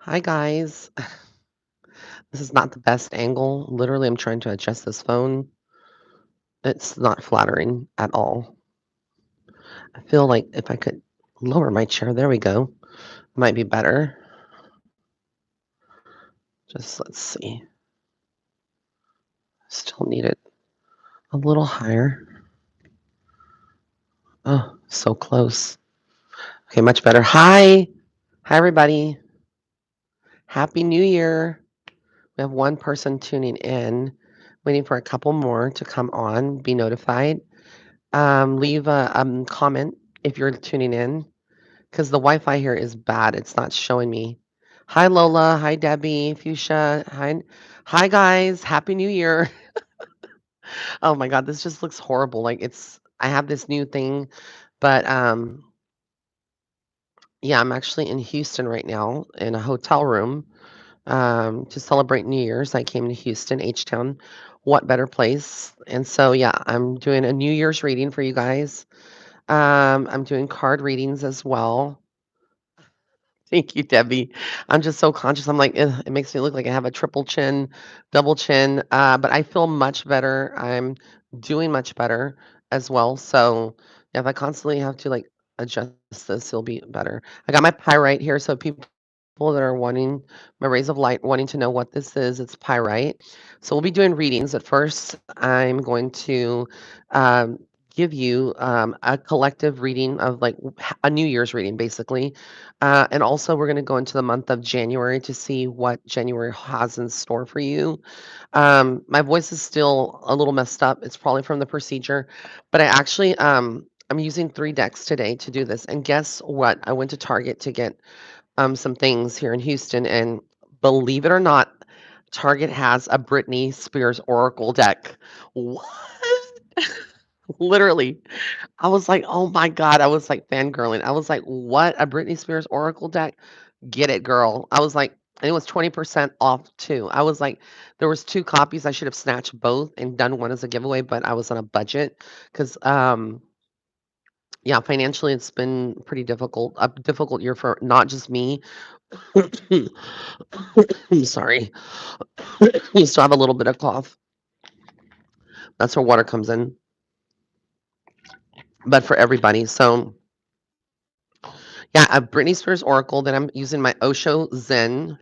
Hi guys. This is not the best angle. Literally, I'm trying to adjust this phone. It's not flattering at all. I feel like if I could lower my chair, there we go. Might be better. Just let's see. Still need it a little higher. Oh, so close. Okay, much better. Hi. Hi, everybody. Happy New Year. We have one person tuning in, waiting for a couple more to come on, be notified. Leave a comment if you're tuning in. Because the Wi-Fi here is bad. It's not showing me. Hi, Lola. Hi, Debbie. Fuchsia. Hi, guys. Happy New Year. Oh my God, this just looks horrible. Like I have this new thing, but yeah, I'm actually in Houston right now in a hotel room to celebrate New Year's. I came to Houston, H-Town. What better place? And so yeah, I'm doing a New Year's reading for you guys. I'm doing card readings as well. Thank you, Debbie. I'm just so conscious. I'm like, "Ugh," it makes me look like I have a triple chin, double chin, but I feel much better. I'm doing much better as well. So if I constantly have to like adjust this, it'll be better. I got my pyrite here, so people that are wanting my rays of light, wanting to know what this is, it's pyrite. So we'll be doing readings. At first, I'm going to um, give you a collective reading of like a New Year's reading, basically. And also, we're going to go into the month of January to see what January has in store for you. My voice is still a little messed up. It's probably from the procedure, but I'm using 3 decks today to do this. And guess what? I went to Target to get some things here in Houston, and believe it or not, Target has a Britney Spears Oracle deck. What? Literally. I was like, "Oh my god." I was, like, fangirling. I was like, "What? A Britney Spears Oracle deck? Get it, girl." I was like and it was 20% off too. I was like there was 2 copies. I should have snatched both and done one as a giveaway, but I was on a budget 'cause, yeah, financially, it's been pretty difficult a difficult year for not just me. I'm sorry. You still have a little bit of cough. That's where water comes in, but for everybody. So, yeah, a Britney Spears Oracle, then I'm using my Osho Zen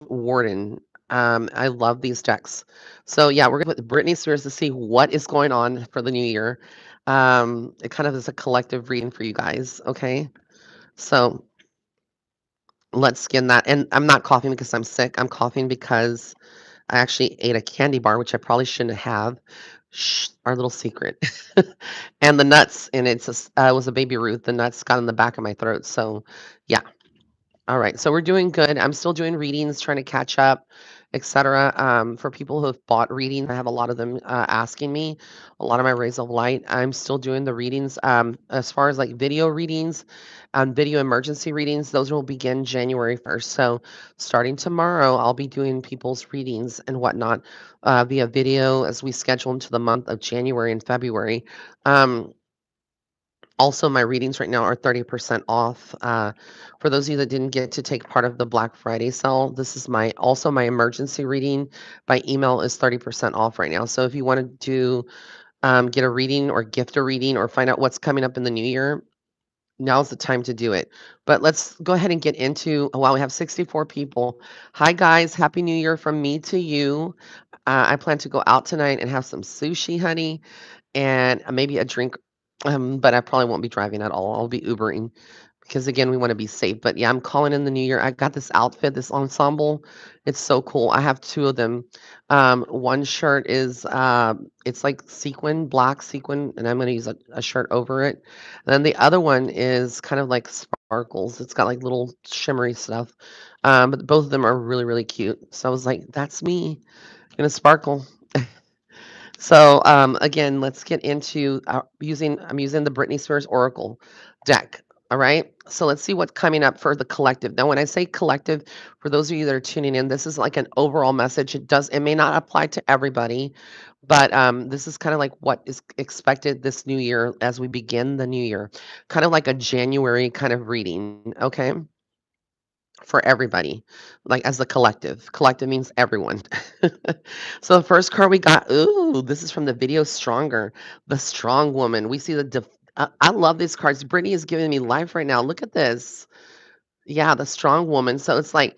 Warden. I love these decks. So yeah, we're gonna put Britney Spears to see what is going on for the new year. It kind of is a collective reading for you guys. Okay, so let's skin that. And I'm not coughing because I'm sick. I'm coughing because I actually ate a candy bar, which I probably shouldn't have. Shh, our little secret. And the nuts, and it was a Baby Ruth. The nuts got in the back of my throat. So yeah. All right, so we're doing good. I'm still doing readings, trying to catch up, etc. For people who have bought readings, I have a lot of them asking me, a lot of my rays of light. I'm still doing the readings. As far as like video readings, video emergency readings, those will begin January 1st. So starting tomorrow, I'll be doing people's readings and whatnot via video as we schedule into the month of January and February. Um, also, my readings right now are 30% off. For those of you that didn't get to take part of the Black Friday sale, this is my emergency reading by email is 30% off right now. So if you want to get a reading or gift a reading or find out what's coming up in the new year, now's the time to do it. But let's go ahead and get into, wow, we have 64 people. Hi, guys. Happy New Year from me to you. I plan to go out tonight and have some sushi, honey, and maybe a drink, but I probably won't be driving at all. I'll be Ubering because, again, we wanna be safe, but, yeah, I'm calling in the new year. I got this outfit, this ensemble. It's so cool. I have 2 of them. One shirt is, it's like sequin, black sequin, and I'm gonna use a shirt over it. And then the other one is kind of like sparkles. It's got, like, little shimmery stuff, but both of them are really, really cute. So I was like, "That's me in a sparkle." So, again, let's get into I'm using the Britney Spears Oracle deck. All right. So let's see what's coming up for the collective. Now, when I say collective, for those of you that are tuning in, this is like an overall message. It may not apply to everybody, but this is kind of like what is expected this new year as we begin the new year, kind of like a January kind of reading. Okay, for everybody, like as the collective. Collective means everyone. So the first card we got, ooh, this is from the video Stronger, the strong woman. We see I love these cards. Brittany is giving me life right now. Look at this. Yeah, the strong woman. So it's like,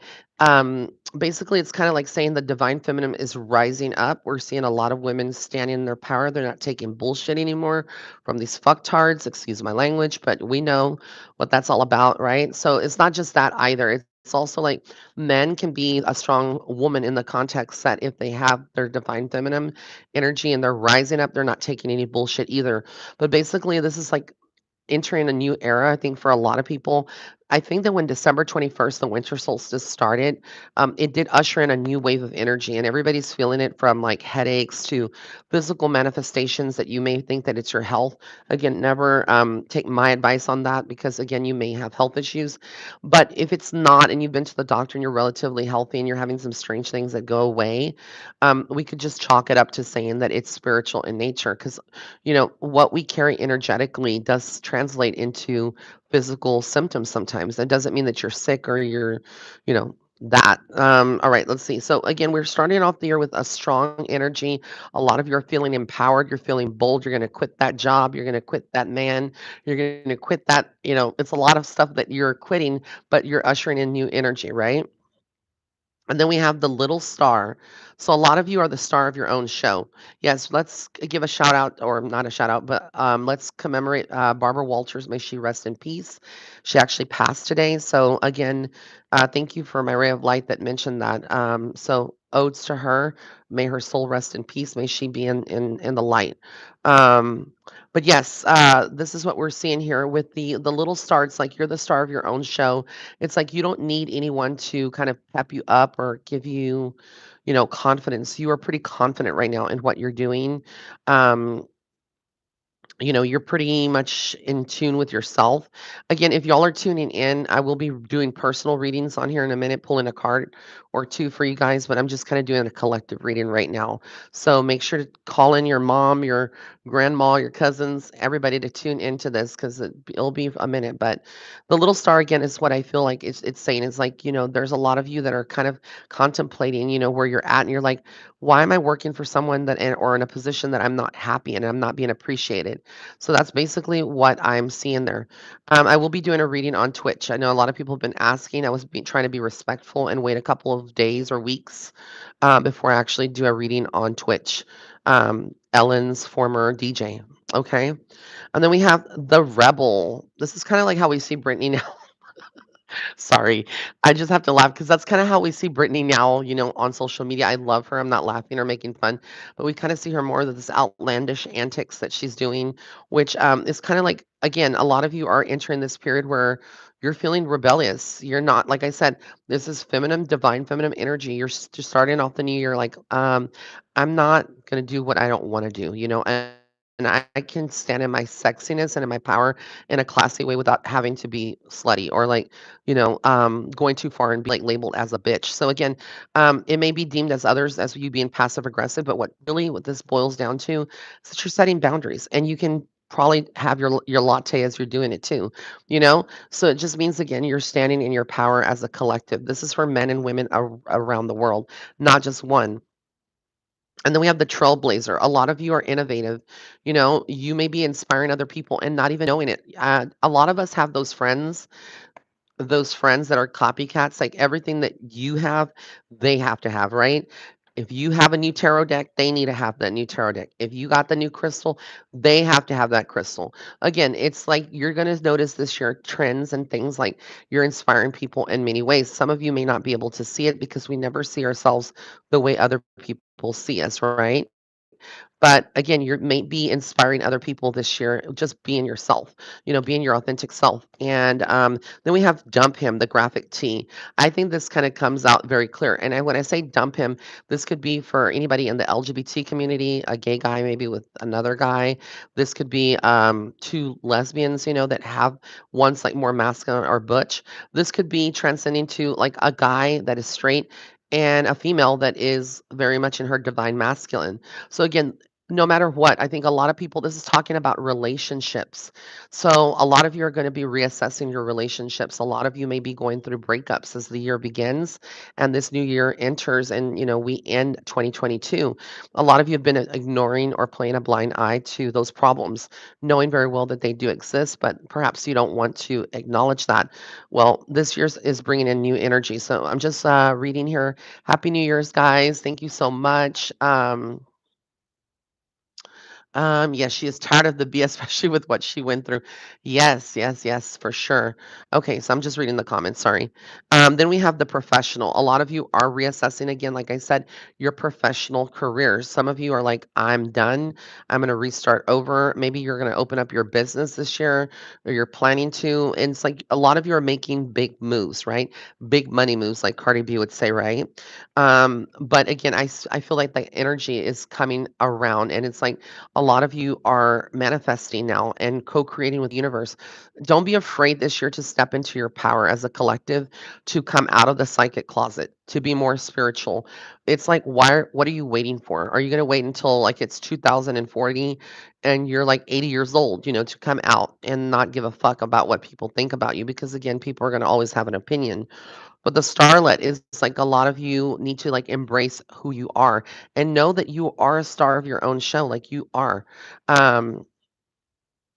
basically, it's kind of like saying the divine feminine is rising up. We're seeing a lot of women standing in their power. They're not taking bullshit anymore from these fucktards, excuse my language, but we know what that's all about, right? So it's not just that either. It's also like men can be a strong woman in the context that if they have their divine feminine energy and they're rising up, they're not taking any bullshit either. But basically, this is like entering a new era, I think, for a lot of people. I think that when December 21st, the winter solstice started, it did usher in a new wave of energy, and everybody's feeling it from like headaches to physical manifestations that you may think that it's your health. Again, never take my advice on that because, again, you may have health issues. But if it's not, and you've been to the doctor and you're relatively healthy and you're having some strange things that go away, we could just chalk it up to saying that it's spiritual in nature because what we carry energetically does translate into physical symptoms sometimes. That doesn't mean that you're sick or that. All right, let's see. So again, we're starting off the year with a strong energy. A lot of you are feeling empowered. You're feeling bold. You're going to quit that job. You're going to quit that man. You're going to quit that. It's a lot of stuff that you're quitting, but you're ushering in new energy, right? And then we have the little star. So a lot of you are the star of your own show. Yes, let's give a shout out, or not a shout out, but let's commemorate Barbara Walters. May she rest in peace. She actually passed today. So again, thank you for my ray of light that mentioned that. So odes to her. May her soul rest in peace. May she be in the light. Um, but yes, this is what we're seeing here with the little star. It's like you're the star of your own show. It's like you don't need anyone to kind of pep you up or give you, confidence. You are pretty confident right now in what you're doing. Um, you're pretty much in tune with yourself. Again, if y'all are tuning in, I will be doing personal readings on here in a minute, pulling a card or two for you guys, but I'm just kind of doing a collective reading right now. So make sure to call in your mom, your grandma, your cousins, everybody to tune into this because it'll be a minute. But the little star again is what I feel like it's saying. It's like, there's a lot of you that are kind of contemplating, where you're at, and you're like, why am I working for someone or in a position that I'm not happy and I'm not being appreciated? So that's basically what I'm seeing there. I will be doing a reading on Twitch. I know a lot of people have been asking. I was trying to be respectful and wait a couple of days or weeks before I actually do a reading on Twitch. Ellen's former DJ. Okay. And then we have the Rebel. This is kind of like how we see Brittany now. Sorry. I just have to laugh because that's kinda how we see Brittany now, on social media. I love her. I'm not laughing or making fun, but we kinda see her more of this outlandish antics that she's doing, which, is kinda like again, a lot of you are entering this period where you're feeling rebellious. You're not like I said, this is feminine, divine feminine energy. You're just starting off the new year like, I'm not gonna do what I don't wanna do, and I can stand in my sexiness and in my power in a classy way without having to be slutty or like going too far and be like labeled as a bitch. So again, it may be deemed as others as you being passive aggressive, but what this boils down to is that you're setting boundaries, and you can probably have your latte as you're doing it too, So it just means again you're standing in your power as a collective. This is for men and women around the world, not just one. And then we have the trailblazer. A lot of you are innovative. You may be inspiring other people and not even knowing it. A lot of us have those friends that are copycats, like everything that you have, they have to have, right? If you have a new tarot deck, they need to have that new tarot deck. If you got the new crystal, they have to have that crystal. Again, it's like you're going to notice this year trends and things like you're inspiring people in many ways. Some of you may not be able to see it because we never see ourselves the way other people see us, right? But again, you may be inspiring other people this year, just being yourself, being your authentic self. And then we have dump him, the graphic tee. I think this kind of comes out very clear. And when I say dump him, this could be for anybody in the LGBT community, a gay guy maybe with another guy. This could be two lesbians, that have one's like more masculine or butch. This could be transcending to like a guy that is straight and a female that is very much in her divine masculine. So again, no matter what, I think a lot of people, this is talking about relationships. So a lot of you are going to be reassessing your relationships. A lot of you may be going through breakups as the year begins and this new year enters and we end 2022. A lot of you have been ignoring or playing a blind eye to those problems, knowing very well that they do exist, but perhaps you don't want to acknowledge that. Well, this year's is bringing in new energy. So I'm just reading here. Happy New Year's, guys. Thank you so much. Yes, she is tired of the BS, especially with what she went through. Yes, yes, yes, for sure. Okay, so I'm just reading the comments, sorry. Then we have the professional. A lot of you are reassessing again, like I said, your professional careers. Some of you are like, I'm done. I'm going to restart over. Maybe you're going to open up your business this year or you're planning to. And it's like a lot of you are making big moves, right? Big money moves, like Cardi B would say, right? But again, I feel like the energy is coming around and it's like, a lot of you are manifesting now and co-creating with the universe. Don't be afraid this year to step into your power as a collective, to come out of the psychic closet, to be more spiritual. It's like, what are you waiting for? Are you going to wait until like it's 2040 and you're like 80 years old, to come out and not give a fuck about what people think about you? Because again, people are going to always have an opinion. But the starlet is like a lot of you need to like embrace who you are and know that you are a star of your own show, like you are. Um,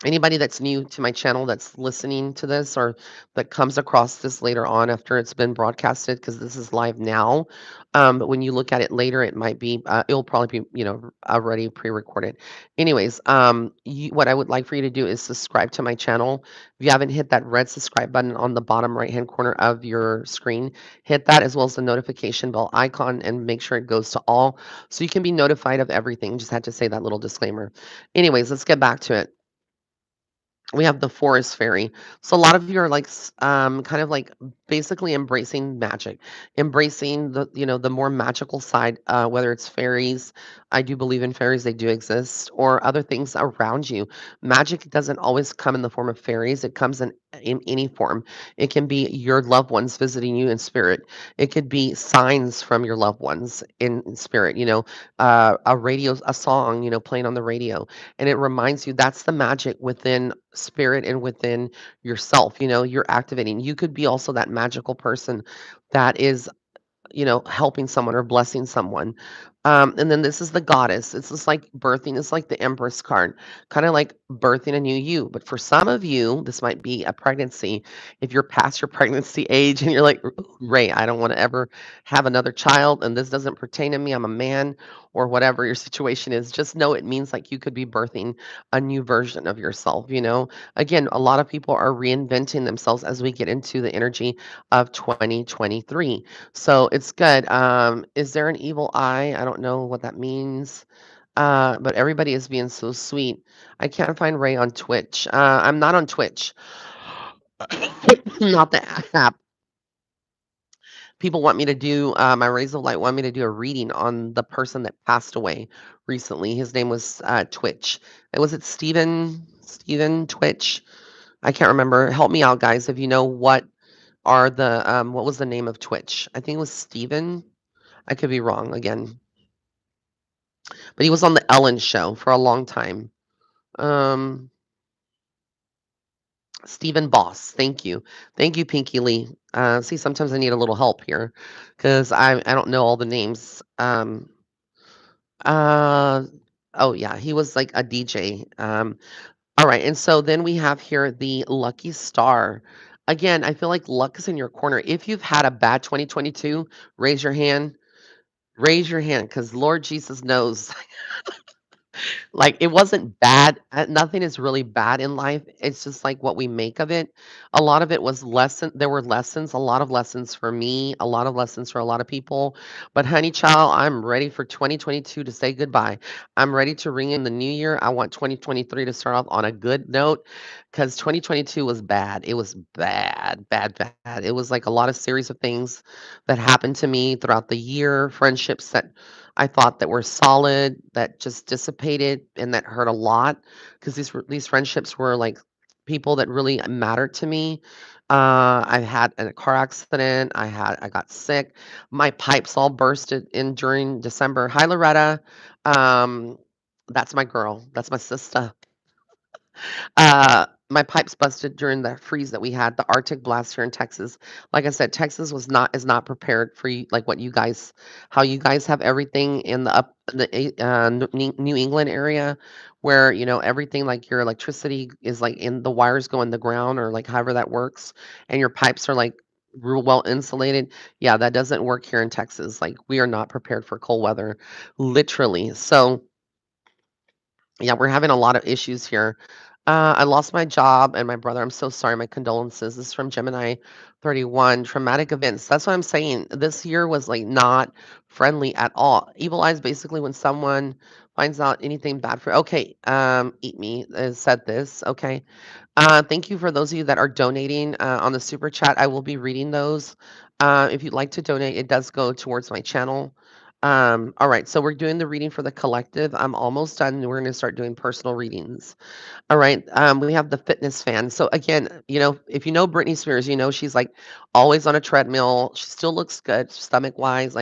Anybody that's new to my channel that's listening to this or that comes across this later on after it's been broadcasted, because this is live now. But when you look at it later, it might be, it'll probably be, already pre-recorded. Anyways, what I would like for you to do is subscribe to my channel. If you haven't hit that red subscribe button on the bottom right-hand corner of your screen, hit that as well as the notification bell icon and make sure it goes to all so you can be notified of everything. Just had to say that little disclaimer. Anyways, let's get back to it. We have the forest fairy. So a lot of you are like kind of like basically embracing magic, embracing the more magical side, whether it's fairies. I do believe in fairies, they do exist, or other things around you. Magic doesn't always come in the form of fairies. It comes in any form. It can be your loved ones visiting you in spirit. It could be signs from your loved ones in spirit, a song, playing on the radio, and it reminds you that's the magic within spirit and within yourself. You're activating. You could be also that magical person that is helping someone or blessing someone. And then this is the goddess. It's just like birthing. It's like the Empress card, kind of like birthing a new you. But for some of you, this might be a pregnancy. If you're past your pregnancy age and you're like, Ray, I don't want to ever have another child and this doesn't pertain to me, I'm a man, or whatever your situation is, just know it means like you could be birthing a new version of yourself. Again, a lot of people are reinventing themselves as we get into the energy of 2023. So it's good. Is there an evil eye? I don't know what that means. But everybody is being so sweet. I can't find Ray on Twitch. I'm not on Twitch. Not the app. People want me to do, my Rays of Light want me to do a reading on the person that passed away recently. His name was Twitch. Was it Steven? Steven Twitch? I can't remember. Help me out, guys, if you know what was the name of Twitch? I think it was Steven. I could be wrong again, but he was on the Ellen show for a long time. Um, Stephen Boss. Thank you. Thank you, Pinky Lee. See, sometimes I need a little help here because I don't know all the names. Uh, oh yeah, he was like a DJ. All right, and so then we have here the lucky star. Again, I feel like luck is in your corner. If you've had a bad 2022, raise your hand. Raise your hand, because Lord Jesus knows Like, it wasn't bad, nothing is really bad in life, it's just, like, what we make of it. A lot of it was there were lessons, a lot of lessons for me, a lot of lessons for a lot of people, but honey child, I'm ready for 2022 to say goodbye. I'm ready to ring in the new year. I want 2023 to start off on a good note, because 2022 was bad. It was bad, bad, bad. It was, like, a lot of series of things that happened to me throughout the year, friendships that I thought that were solid, that just dissipated and that hurt a lot because these friendships were like people that really mattered to me. I had a car accident. I got sick. My pipes all bursted in during December. Hi, Loretta. Um, that's my girl. That's my sister. My pipes busted during the freeze that we had, the Arctic blast here in Texas. Like I said, Texas is not prepared for you, like what you guys, how you guys have everything in New England area, where everything like your electricity is like in the wires go in the ground or like however that works, and your pipes are like real well insulated. Yeah, that doesn't work here in Texas. Like we are not prepared for cold weather, literally. So yeah, we're having a lot of issues here. I lost my job and my brother. I'm so sorry. My condolences. This is from Gemini 31. Traumatic events. That's what I'm saying. This year was like not friendly at all. Evil eyes basically when someone finds out anything bad for. Okay, eat me said this. Okay, thank you for those of you that are donating on the super chat. I will be reading those. If you'd like to donate, it does go towards my channel. All right, so we're doing the reading for the collective. I'm almost done. We're going to start doing personal readings. All right. We have the fitness fan. So again, if you know Britney Spears, she's like always on a treadmill. She still looks good, stomach wise.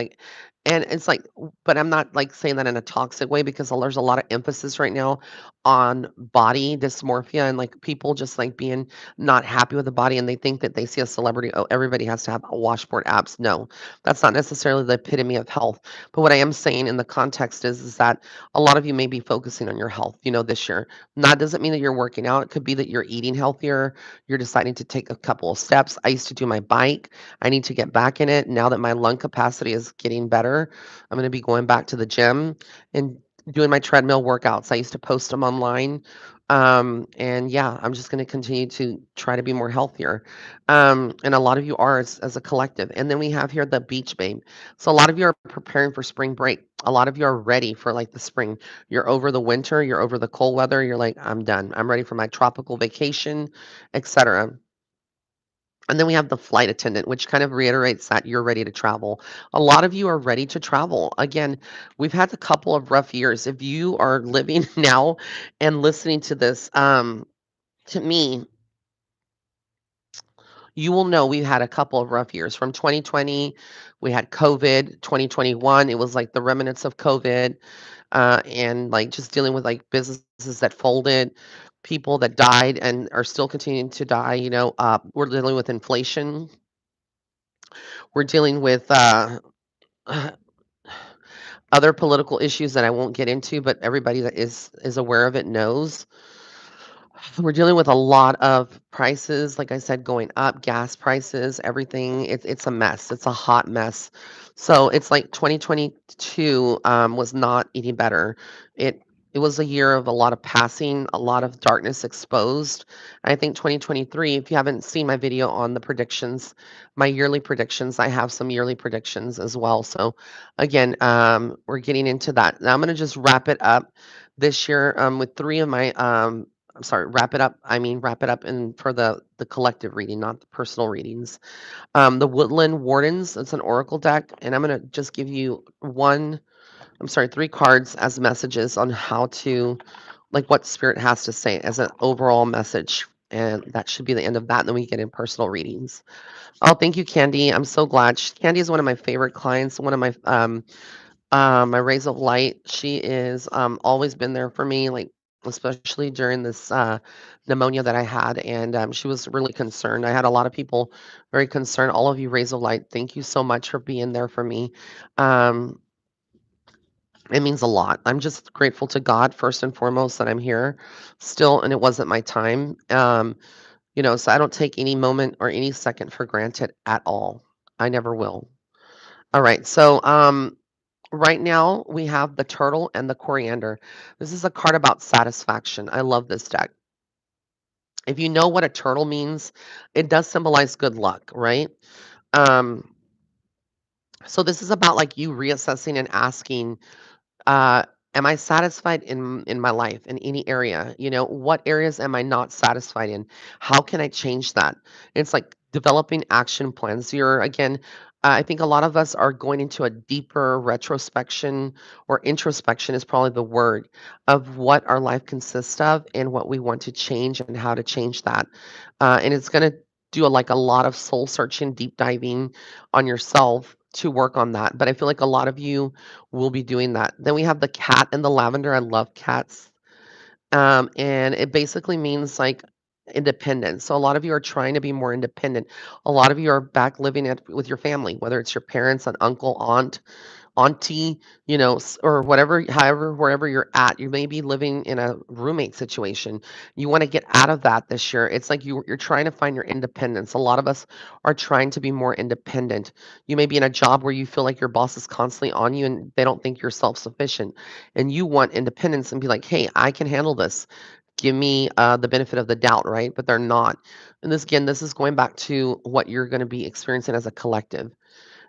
And it's like, but I'm not like saying that in a toxic way because there's a lot of emphasis right now on body dysmorphia and like people just like being not happy with the body and they think that they see a celebrity. Oh, everybody has to have a washboard abs. No, that's not necessarily the epitome of health. But what I am saying in the context is that a lot of you may be focusing on your health, this year that doesn't mean that you're working out. It could be that you're eating healthier. You're deciding to take a couple of steps. I used to do my bike. I need to get back in it. Now that my lung capacity is getting better, I'm going to be going back to the gym and doing my treadmill workouts. I used to post them online. And yeah, I'm just going to continue to try to be more healthier. And a lot of you are as a collective. And then we have here the beach babe. So a lot of you are preparing for spring break. A lot of you are ready for like the spring. You're over the winter, you're over the cold weather, you're like, "I'm done. I'm ready for my tropical vacation," etcetera. And then we have the flight attendant, which kind of reiterates that you're ready to travel. A lot of you are ready to travel. Again, we've had a couple of rough years. If you are living now and listening to this, to me, you will know we've had a couple of rough years. From 2020, we had COVID. 2021, it was like the remnants of COVID. And like just dealing with like businesses that folded, people that died and are still continuing to die. We're dealing with inflation. We're dealing with other political issues that I won't get into, but everybody that is aware of it knows. We're dealing with a lot of prices, like I said, going up, gas prices, everything. It's a mess. It's a hot mess. So it's like 2022 was not any better. It it was a year of a lot of passing, a lot of darkness exposed. I think 2023, if you haven't seen my video on the predictions, my yearly predictions, I have some yearly predictions as well. So again, we're getting into that. Now I'm going to just wrap it up this year with three of my I'm sorry, wrap it up. I mean, wrap it up in for the collective reading, not the personal readings. The Woodland Wardens, it's an oracle deck, and I'm gonna just give you three cards as messages on how to, like, what spirit has to say as an overall message. And that should be the end of that. And then we get in personal readings. Oh, thank you, Candy. I'm so glad. Candy is one of my favorite clients. One of my rays of light. She is always been there for me, like especially during this pneumonia that I had, and she was really concerned. I had a lot of people very concerned. All of you rays of light, thank you so much for being there for me. Um, it means a lot. I'm just grateful to God first and foremost that I'm here still, and it wasn't my time. So I don't take any moment or any second for granted at all. I never will. All right, so Right now, we have the turtle and the coriander. This is a card about satisfaction. I love this deck. If you know what a turtle means, it does symbolize good luck, right? Um, so this is about like you reassessing and asking, uh, am I satisfied in my life in any area? You know, what areas am I not satisfied in? How can I change that? It's like developing action plans. You're again, I think a lot of us are going into a deeper retrospection or introspection is probably the word of what our life consists of and what we want to change and how to change that. And it's going to do like a lot of soul searching, deep diving on yourself to work on that. But I feel like a lot of you will be doing that. Then we have the cat and the lavender. I love cats. And it basically means like independence. So a lot of you are trying to be more independent. A lot of you are back living with your family, whether it's your parents, an uncle, aunt, auntie, you know, or whatever, however, wherever you're at, you may be living in a roommate situation. You want to get out of that this year. It's like you're trying to find your independence. A lot of us are trying to be more independent. You may be in a job where you feel like your boss is constantly on you and they don't think you're self-sufficient, and you want independence and be like, hey, I can handle this. Give me the benefit of the doubt, right? But they're not. And this again, this is going back to what you're going to be experiencing as a collective.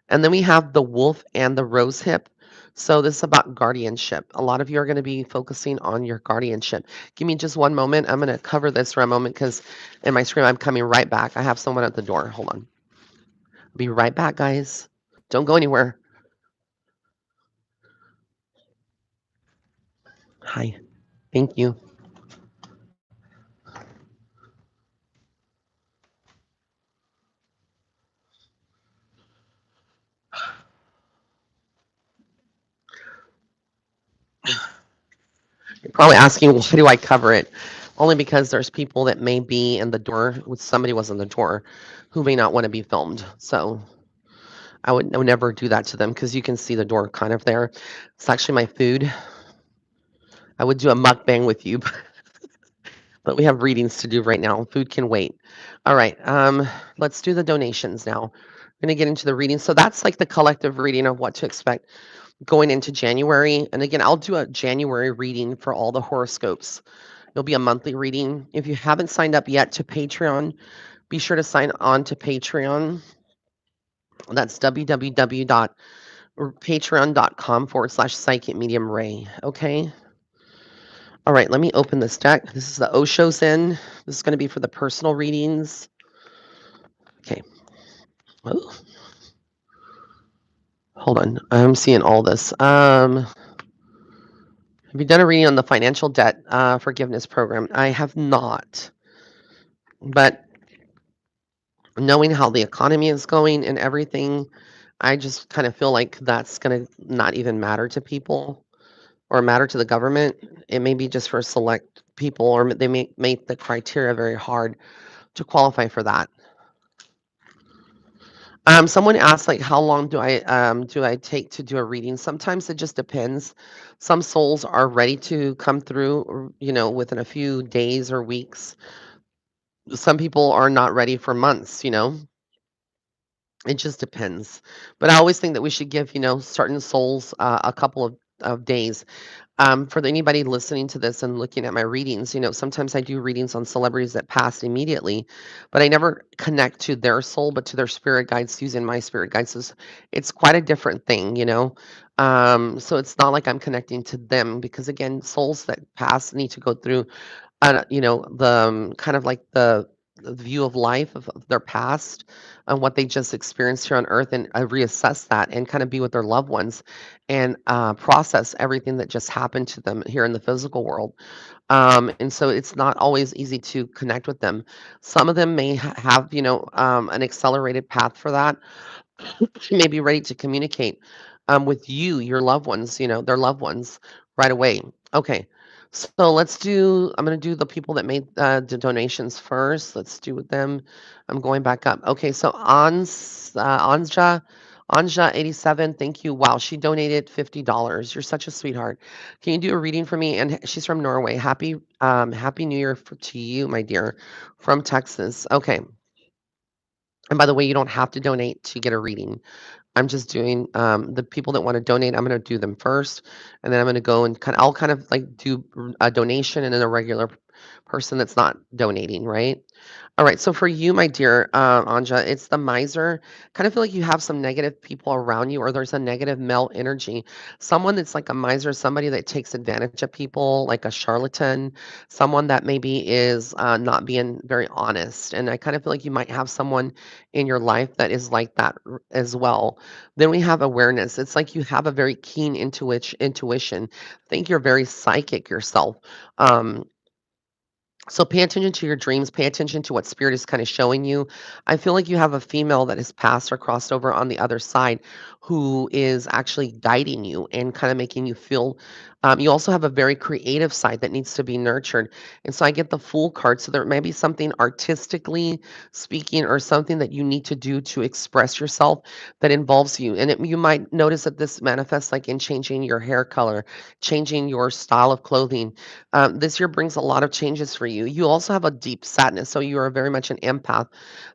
And then we have the wolf and the rose hip. So this is about guardianship. A lot of you are going to be focusing on your guardianship. Give me just one moment. I'm going to cover this for a moment because in my screen, I'm coming right back. I have someone at the door. Hold on. Be right back, guys. Don't go anywhere. Hi. Thank you. You're probably asking, why do I cover it? Only because there's people that may be in the door, somebody was in the door, who may not want to be filmed. So I would never do that to them because you can see the door kind of there. It's actually my food. I would do a mukbang with you, but we have readings to do right now. Food can wait. All right, let's do the donations now. We're gonna get into the reading. So that's like the collective reading of what to expect going into January. And again, I'll do a January reading for all the horoscopes. It'll be a monthly reading. If you haven't signed up yet to Patreon, be sure to sign on to Patreon. That's www.patreon.com/psychic medium ray. Okay. All right, let me open this deck. This is the Osho Zen. This is going to be for the personal readings. Okay. Oh, hold on. I'm seeing all this. Have you done a reading on the financial debt forgiveness program? I have not. But knowing how the economy is going and everything, I just kind of feel like that's going to not even matter to people or matter to the government. It may be just for select people, or they may make the criteria very hard to qualify for that. Someone asked, like, how long do I take to do a reading? Sometimes it just depends. Some souls are ready to come through, within a few days or weeks. Some people are not ready for months. It just depends. But I always think that we should give, certain souls a couple of days. For anybody listening to this and looking at my readings, sometimes I do readings on celebrities that passed immediately, but I never connect to their soul, but to their spirit guides using my spirit guides. So it's quite a different thing. So it's not like I'm connecting to them because again, souls that pass need to go through the kind of like the view of life of their past and what they just experienced here on earth, and reassess that and kind of be with their loved ones and process everything that just happened to them here in the physical world. And so it's not always easy to connect with them. Some of them may have an accelerated path for that. May be ready to communicate with you, your loved ones, their loved ones right away. Okay. So I'm going to do the people that made the donations first. Let's do with them. I'm going back up. Okay. So Anja 87, thank you. Wow. She donated $50. You're such a sweetheart. Can you do a reading for me? And she's from Norway. Happy New Year to you, my dear, from Texas. Okay. And by the way, you don't have to donate to get a reading. I'm just doing, the people that wanna donate, I'm gonna do them first, and then I'm gonna go and I'll kind of, like, do a donation and then a regular person that's not donating, right? Alright, so for you, my dear, Anja, it's the miser. Kind of feel like you have some negative people around you, or there's a negative male energy. Someone that's like a miser, somebody that takes advantage of people, like a charlatan, someone that maybe is, not being very honest, and I kind of feel like you might have someone in your life that is like that as well. Then we have awareness. It's like you have a very keen intuition. Think you're very psychic yourself. Um, so pay attention to your dreams, pay attention to what spirit is kind of showing you. I feel like you have a female that has passed or crossed over on the other side who is actually guiding you and kind of making you feel you also have a very creative side that needs to be nurtured. And so I get the Fool card. So there may be something artistically speaking or something that you need to do to express yourself that involves you. And you might notice that this manifests like in changing your hair color, changing your style of clothing. This year brings a lot of changes for you. You also have a deep sadness, so you are very much an empath.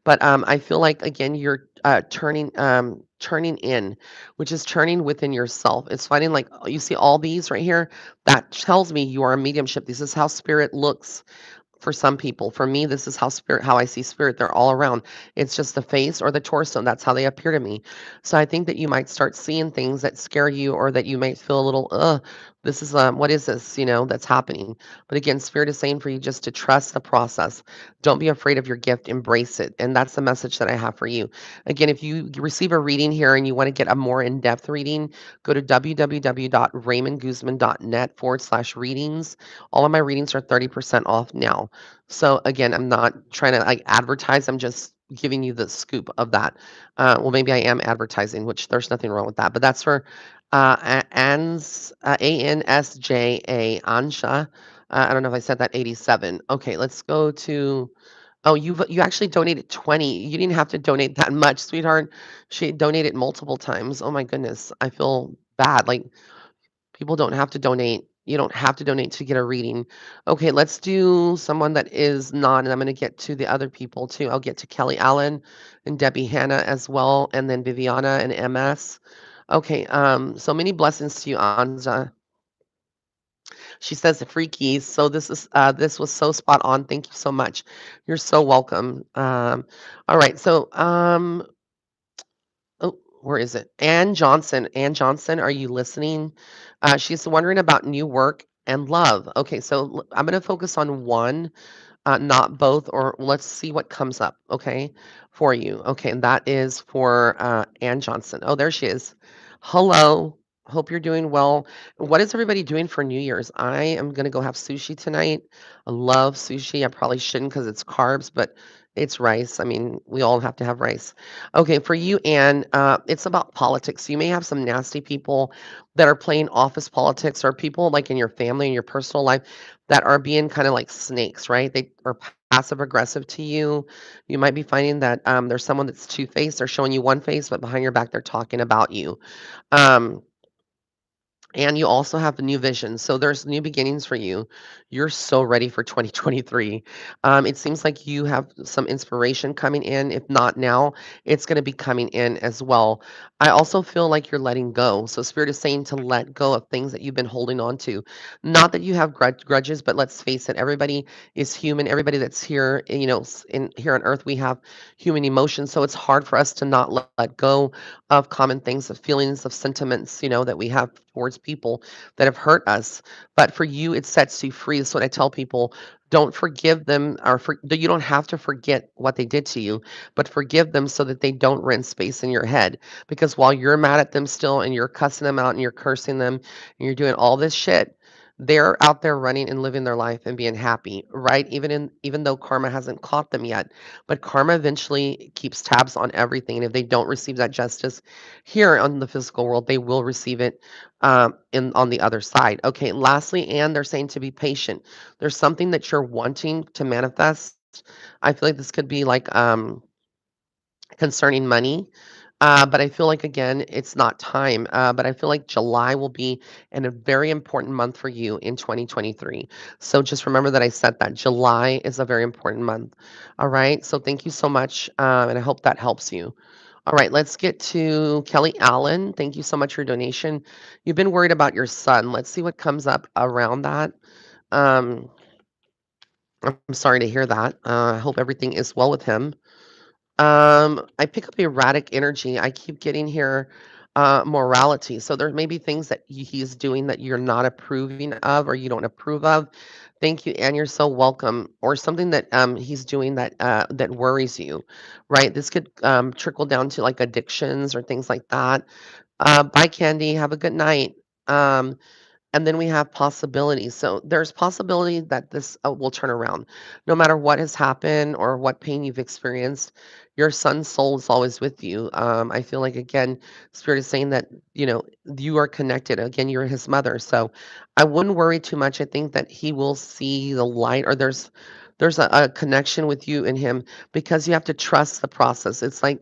But I feel like again you're turning in, which is turning within yourself. It's finding like you see all these right here. That tells me you are a mediumship. This is how spirit looks for some people. For me, this is how I see spirit. They're all around. It's just the face or the torso. That's how they appear to me. So I think that you might start seeing things that scare you or that you might feel a little, this is what is this, that's happening. But again, spirit is saying for you just to trust the process. Don't be afraid of your gift, embrace it. And that's the message that I have for you. Again, if you receive a reading here and you want to get a more in-depth reading, go to www.raymondguzman.net/readings. All of my readings are 30% off now. So again, I'm not trying to like advertise. I'm just giving you the scoop of that. Well, maybe I am advertising, which there's nothing wrong with that. But that's for Ansja Ansha. I don't know if I said that 87. Okay, let's go to. Oh, you actually donated 20. You didn't have to donate that much, sweetheart. She donated multiple times. Oh my goodness, I feel bad. Like people don't have to donate. You don't have to donate to get a reading. Okay, let's do someone that is not, and I'm going to get to the other people too. I'll get to Kelly Allen and Debbie Hanna as well, and then Viviana and MS. Okay, so many blessings to you, Anja. She says free keys. So this was so spot on. Thank you so much. You're so welcome. All right, so oh, where is it? Ann Johnson. Ann Johnson, are you listening? She's wondering about new work and love. Okay, so I'm going to focus on one, not both, or let's see what comes up, okay, for you. Okay, and that is for Ann Johnson. Oh, there she is. Hello. Hope you're doing well. What is everybody doing for New Year's? I am going to go have sushi tonight. I love sushi. I probably shouldn't because it's carbs, but it's rice. I mean, we all have to have rice. Okay, for you, Anne, it's about politics. You may have some nasty people that are playing office politics or people like in your family and your personal life that are being kind of like snakes, right? They are passive aggressive to you. You might be finding that there's someone that's two-faced. They're showing you one face, but behind your back, they're talking about you. Um, and you also have a new vision. So there's new beginnings for you. You're so ready for 2023. It seems like you have some inspiration coming in. If not now, it's going to be coming in as well. I also feel like you're letting go. So Spirit is saying to let go of things that you've been holding on to. Not that you have grudges, but let's face it, everybody is human. Everybody that's here, in here on earth, we have human emotions. So it's hard for us to not let go of common things, of feelings, of sentiments, that we have towards people that have hurt us. But for you, it sets you free. That's what I tell people. Don't forgive them, you don't have to forget what they did to you, but forgive them so that they don't rent space in your head. Because while you're mad at them still and you're cussing them out and you're cursing them and you're doing all this shit, they're out there running and living their life and being happy, right? Even though karma hasn't caught them yet, but karma eventually keeps tabs on everything. And if they don't receive that justice here on the physical world, they will receive it in on the other side. Okay. Lastly, and they're saying to be patient. There's something that you're wanting to manifest. I feel like this could be like concerning money. But I feel like again, it's not time. But I feel like July will be a very important month for you in 2023. So just remember that I said that July is a very important month. All right. So thank you so much, and I hope that helps you. All right, let's get to Kelly Allen. Thank you so much for your donation. You've been worried about your son. Let's see what comes up around that. Um, I'm sorry to hear that. I hope everything is well with him. I pick up erratic energy. I keep getting here morality. So there may be things that he's doing that you're not approving of or you don't approve of. Thank you, and you're so welcome. Or something that he's doing that that worries you, right? This could trickle down to like addictions or things like that. Bye, Candy. Have a good night. Um, and then we have possibilities. So there's possibility that this will turn around. No matter what has happened or what pain you've experienced, your son's soul is always with you. I feel like, again, Spirit is saying that, you are connected. Again, you're his mother. So I wouldn't worry too much. I think that he will see the light, or there's a connection with you and him, because you have to trust the process. It's like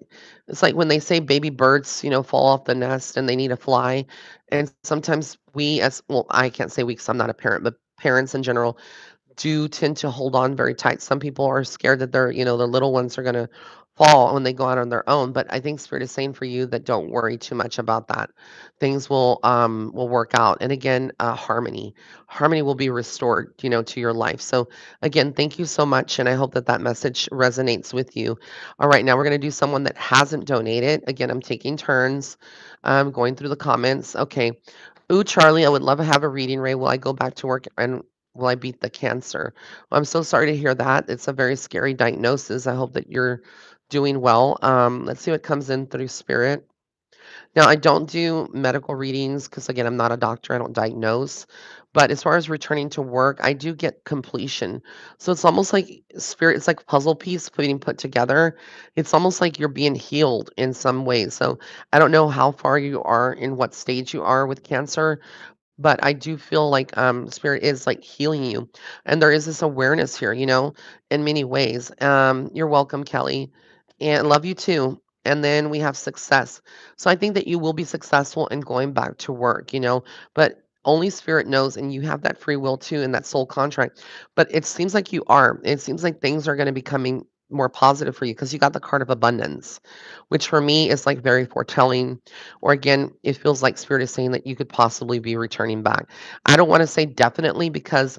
when they say baby birds, fall off the nest and they need to fly, and sometimes we, as well, I can't say we because I'm not a parent, but parents in general do tend to hold on very tight. Some people are scared that their little ones are gonna fall when they go out on their own. But I think Spirit is saying for you that don't worry too much about that. Things will work out. And again, harmony. Harmony will be restored, to your life. So again, thank you so much, and I hope that that message resonates with you. All right, now we're gonna do someone that hasn't donated. Again, I'm taking turns. Going through the comments. Okay. Ooh, Charlie, I would love to have a reading, Ray. Will I go back to work and will I beat the cancer? Well, I'm so sorry to hear that. It's a very scary diagnosis. I hope that you're doing well. Let's see what comes in through spirit. Now, I don't do medical readings because, again, I'm not a doctor. I don't diagnose. But as far as returning to work, I do get completion. So it's almost like spirit, it's like puzzle piece being put together. It's almost like you're being healed in some ways. So I don't know how far you are, in what stage you are with cancer, but I do feel like, spirit is, like, healing you, and there is this awareness here, in many ways. You're welcome, Kelly, and love you too. And then we have success. So I think that you will be successful in going back to work, but only spirit knows, and you have that free will too and that soul contract. But it seems like you are. It seems like things are gonna be coming more positive for you because you got the card of abundance, which for me is, like, very foretelling. Or again, it feels like spirit is saying that you could possibly be returning back. I don't want to say definitely because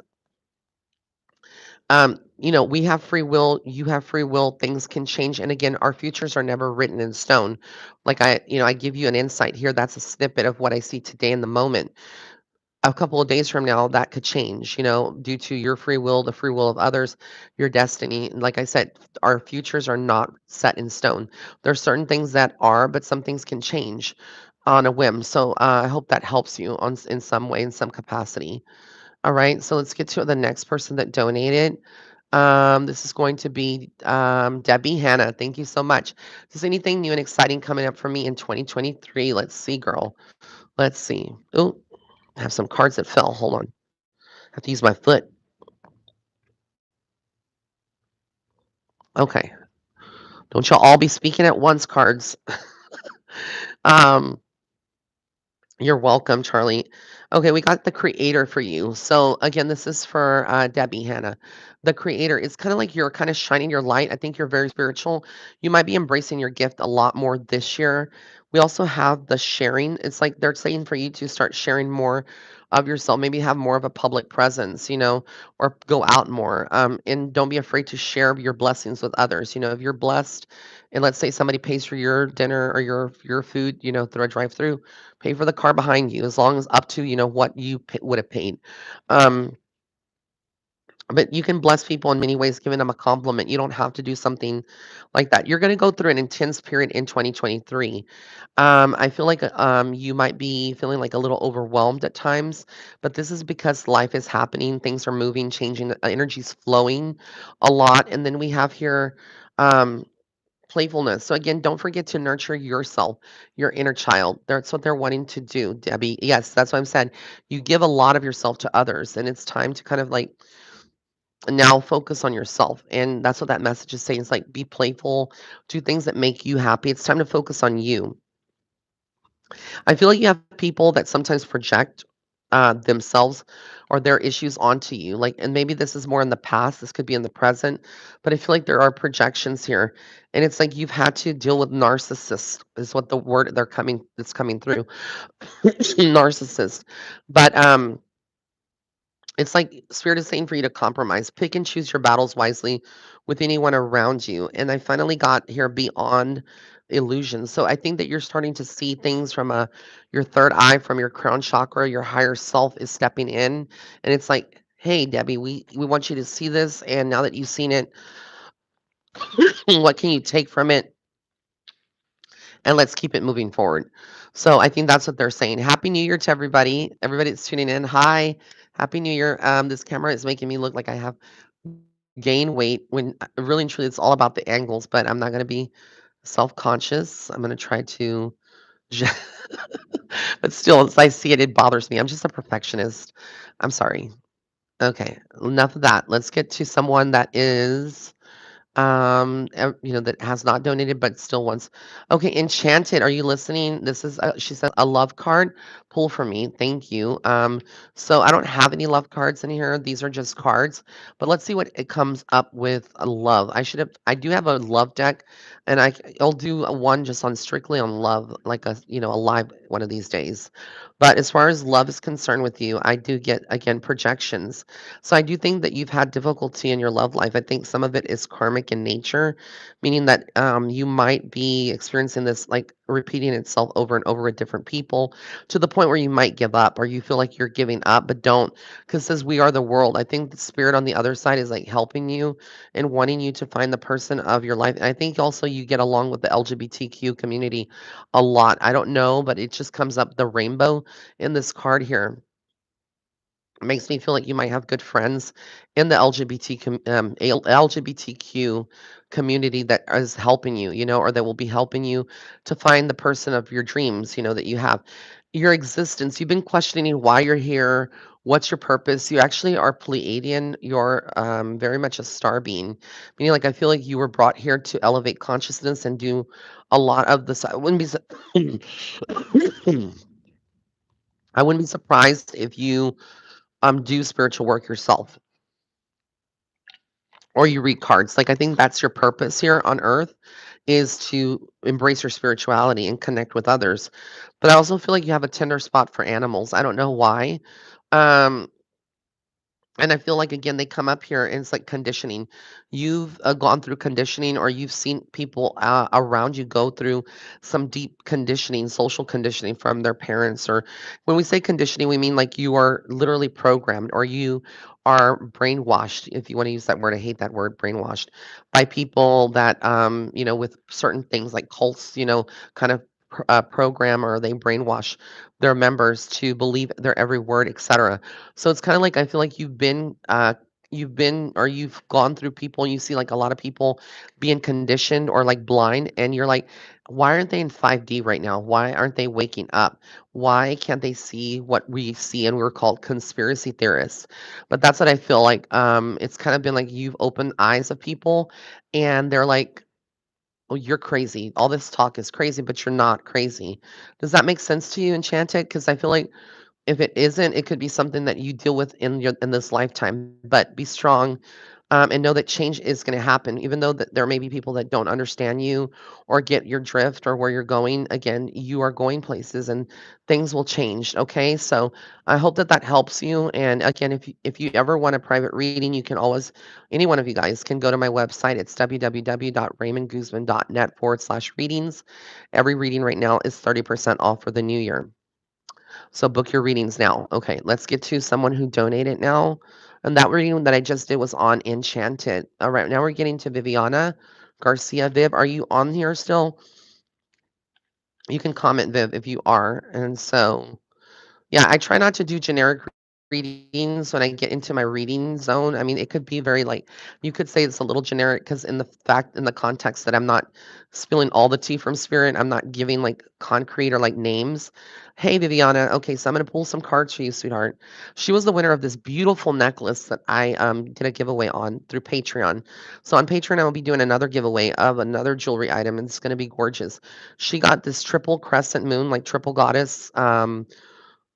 we have free will, you have free will, things can change. And again, our futures are never written in stone. Like I give you an insight here. That's a snippet of what I see today in the moment. A couple of days from now, that could change, due to your free will, the free will of others, your destiny. And like I said, our futures are not set in stone. There's certain things that are, but some things can change on a whim. So I hope that helps you in some way, in some capacity. All right, so let's get to the next person that donated. This is going to be Debbie Hannah. Thank you so much. Is anything new and exciting coming up for me in 2023? Let's see, girl. Let's see. Oh, I have some cards that fell. Hold on. I have to use my foot. Okay. Don't y'all all be speaking at once, cards. um, You're welcome, Charlie. Okay, we got the creator for you. So again, this is for Debbie Hannah. The creator is kind of like you're kind of shining your light. I think you're very spiritual. You might be embracing your gift a lot more this year. We also have the sharing. It's like they're saying for you to start sharing more of yourself, maybe have more of a public presence, or go out more. And don't be afraid to share your blessings with others. If you're blessed, and let's say somebody pays for your dinner or your food, through a drive-through, pay for the car behind you as long as up to, what you would have paid. Um, but you can bless people in many ways, giving them a compliment. You don't have to do something like that. You're going to go through an intense period in 2023. I feel like you might be feeling like a little overwhelmed at times, but this is because life is happening. Things are moving, changing, energy's flowing a lot. And then we have here um, playfulness. So again, don't forget to nurture yourself, your inner child. That's what they're wanting to do, Debbie. Yes, that's what I'm saying. You give a lot of yourself to others, and it's time to kind of like Now focus on yourself. And that's what that message is saying. It's like be playful, do things that make you happy. It's time to focus on you. I feel like you have people that sometimes project themselves or their issues onto you. Like, and maybe this is more in the past, this could be in the present, but I feel like there are projections here. And it's like you've had to deal with narcissists, is what the word that's coming through. Narcissist. But it's like spirit is saying for you to compromise, pick and choose your battles wisely with anyone around you. And I finally got here beyond illusions. So I think that you're starting to see things from a your third eye, from your crown chakra. Your higher self is stepping in, and it's like, hey, Debbie, we want you to see this, and now that you've seen it, what can you take from it? And let's keep it moving forward. So I think that's what they're saying. Happy New Year to everybody. Everybody that's tuning in. Hi. Happy New Year. This camera is making me look like I have gain weight when really and truly it's all about the angles, but I'm not going to be self-conscious. I'm going to try to ju- but still as I see it, it bothers me. I'm just a perfectionist. I'm sorry. Okay, enough of that. Let's get to someone that is that has not donated but still wants. Okay, Enchanted, are you listening? This is she said a love card. Pull for me, thank you. So I don't have any love cards in here. These are just cards, but let's see what it comes up with. A love. I do have a love deck, and I'll do a one just on strictly on love, like a live one of these days. But as far as love is concerned with you, I do get again projections. So I do think that you've had difficulty in your love life. I think some of it is karmic in nature, meaning that you might be experiencing this like repeating itself over and over with different people to the point where you might give up or you feel like you're giving up, but don't, because it says we are the world. I think the spirit on the other side is like helping you and wanting you to find the person of your life. And I think also you get along with the LGBTQ community a lot. I don't know, but it just comes up the rainbow in this card here makes me feel like you might have good friends in the LGBTQ community that is helping you, or that will be helping you to find the person of your dreams, that you have. Your existence, you've been questioning why you're here, what's your purpose. You actually are Pleiadian, you're very much a star being, meaning like I feel like you were brought here to elevate consciousness and do a lot of this. I wouldn't be I wouldn't be surprised if you do spiritual work yourself or you read cards. Like I think that's your purpose here on earth is to embrace your spirituality and connect with others. But I also feel like you have a tender spot for animals. I don't know why. Um and I feel like again they come up here and it's like conditioning. You've gone through conditioning, or you've seen people around you go through some deep conditioning, social conditioning from their parents. Or when we say conditioning, we mean like you are literally programmed, or you are brainwashed. If you want to use that word, I hate that word, brainwashed, by people that with certain things like cults, kind of program, or they brainwash their members to believe their every word, etc. So it's kinda like I feel like you've gone through people and you see, like, a lot of people being conditioned or, like, blind, and you're like, "Why aren't they in 5D right now? Why aren't they waking up? Why can't they see what we see?" And we're called conspiracy theorists. But that's what I feel like, it's kinda been like you've opened eyes of people, and they're like, "Oh, you're crazy. All this talk is crazy, but you're not crazy." Does that make sense to you, Enchanted? Because I feel like if it isn't, it could be something that you deal with in this lifetime, but be strong, and know that change is gonna happen, even though that there may be people that don't understand you or get your drift or where you're going. Again, you are going places and things will change, okay? So, I hope that that helps you, and again, if you ever want a private reading, you can always any one of you guys can go to my website. It's www.raymondguzman.net/readings. Every reading right now is 30% off for the new year. So book your readings now. Okay, let's get to someone who donated now. And that reading that I just did was on Enchanted. All right, now we're getting to Viviana Garcia. Viv, are you on here still? You can comment, Viv, if you are. And so, yeah, I try not to do generic readings when I get into my reading zone. I mean, it could be very like you could say it's a little generic because in the context that I'm not spilling all the tea from spirit, I'm not giving like concrete or like names. Hey, Viviana. Okay, so I'm gonna pull some cards for you, sweetheart. She was the winner of this beautiful necklace that I did a giveaway on through Patreon. So on Patreon, I will be doing another giveaway of another jewelry item, and it's gonna be gorgeous. She got this triple crescent moon, like triple goddess.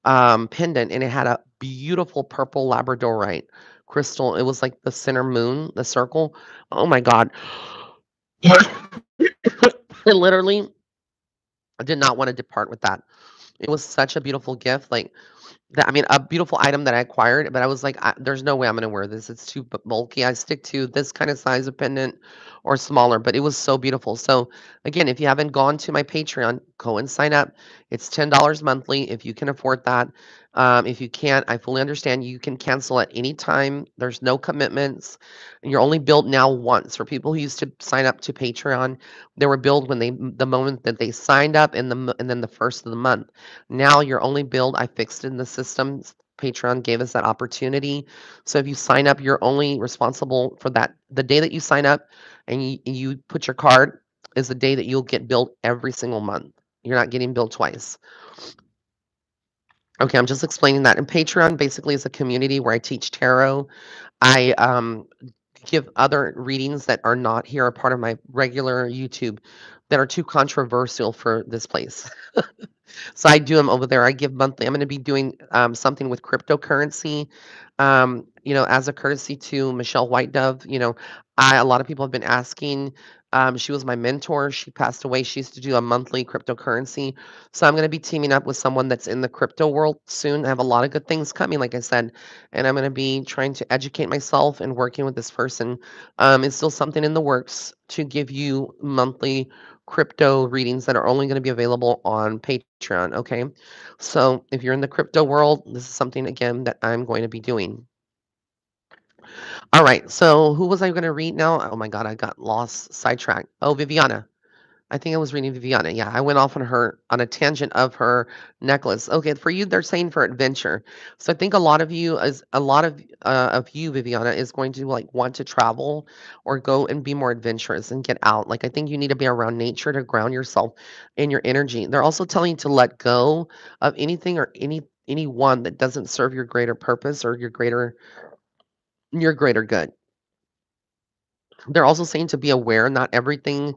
Pendant, and it had a beautiful purple labradorite crystal. It was like the center moon, the circle. Oh my god. I literally did not wanna depart with that. It was such a beautiful gift, like, that I mean, a beautiful item that I acquired, but I was like, "There's no way I'm gonna wear this. It's too bulky. I stick to this kind of size of pendant or smaller," but it was so beautiful. So, again, if you haven't gone to my Patreon, go and sign up. It's $10 monthly if you can afford that. If you can't, I fully understand. You can cancel at any time. There's no commitments. You're only billed now once. For people who used to sign up to Patreon, they were billed when the moment that they signed up and then the first of the month. Now you're only billed I fixed in the systems. Patreon gave us that opportunity. So if you sign up, you're only responsible for that. The day that you sign up and you put your card is the day that you'll get billed every single month. You're not getting billed twice. Okay, I'm just explaining that. And Patreon basically is a community where I teach tarot. I give other readings that are not here, a part of my regular YouTube that are too controversial for this place. So I do them over there. I give monthly. I'm going to be doing something with cryptocurrency, as a courtesy to Michelle White Dove. A lot of people have been asking. She was my mentor. She passed away. She used to do a monthly cryptocurrency. So I'm going to be teaming up with someone that's in the crypto world soon. I have a lot of good things coming, like I said, and I'm going to be trying to educate myself and working with this person. It's still something in the works to give you monthly crypto readings that are only going to be available on Patreon. Okay. So if you're in the crypto world, this is something again that I'm going to be doing. All right. So who was I going to read now? Oh my God, I got lost, sidetracked. Oh, Viviana. I think I was reading Viviana. Yeah, I went off on a tangent of her necklace. Okay, for you, they're saying for adventure. So I think a lot of you, Viviana, is going to like want to travel or go and be more adventurous and get out. Like I think you need to be around nature to ground yourself in your energy. They're also telling you to let go of anything or anyone that doesn't serve your greater purpose or your greater good. They're also saying to be aware, not everything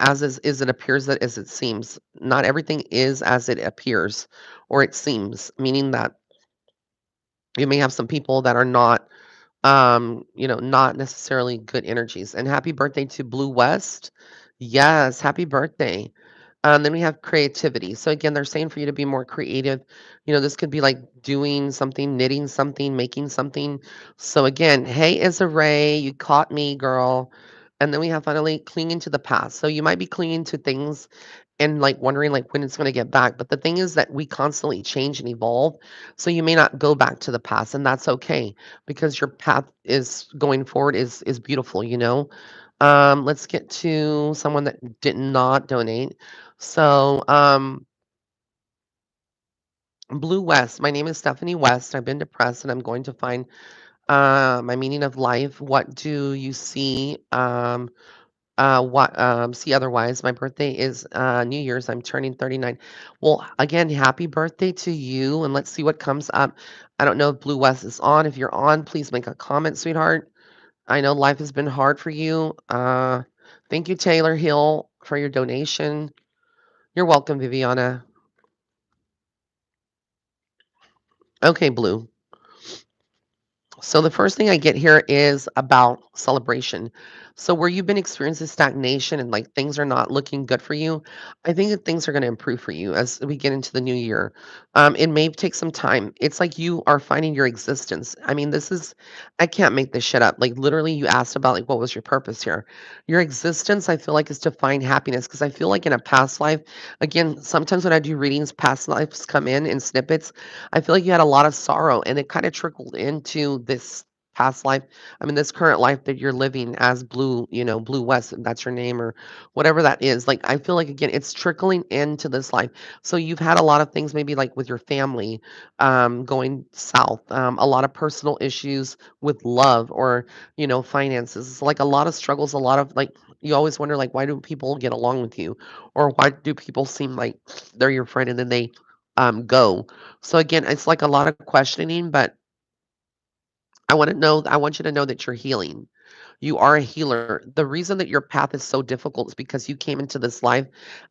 as it appears that as it seems. Not everything is as it appears or it seems, meaning that you may have some people that are not necessarily good energies. And happy birthday to Blue West. Yes, happy birthday. Then we have creativity. So again, they're saying for you to be more creative. This could be like doing something, knitting something, making something. So again, hey, Issa Rae, you caught me, girl. And then we have finally clinging to the past. So you might be clinging to things and like wondering like when it's going to get back. But the thing is that we constantly change and evolve. So you may not go back to the past, and that's okay because your path is going forward is beautiful. Let's get to someone that did not donate. So, Blue West. My name is Stephanie West. I've been depressed and I'm going to find my meaning of life. What do you see? What see otherwise? My birthday is New Year's. I'm turning 39. Well, again, happy birthday to you, and let's see what comes up. I don't know if Blue West is on. If you're on, please make a comment, sweetheart. I know life has been hard for you. Thank you, Taylor Hill, for your donation. You're welcome, Viviana. Okay, Blue. So the first thing I get here is about celebration. So where you've been experiencing stagnation and like things are not looking good for you, I think that things are going to improve for you as we get into the new year. It may take some time. It's like you are finding your existence. I mean, I can't make this shit up. Like literally, you asked about like what was your purpose here. Your existence, I feel like, is to find happiness because I feel like in a past life, again, sometimes when I do readings, past lives come in snippets. I feel like you had a lot of sorrow and it kind of trickled into this past life, I mean, this current life that you're living as Blue, Blue West, if that's your name or whatever that is. Like, I feel like, again, it's trickling into this life. So you've had a lot of things, maybe like with your family, going south, a lot of personal issues with love or, finances, like a lot of struggles, a lot of like, you always wonder, like, why do people get along with you? Or why do people seem like they're your friend and then they go? So again, it's like a lot of questioning, but I want you to know that you're healing. You are a healer. The reason that your path is so difficult is because you came into this life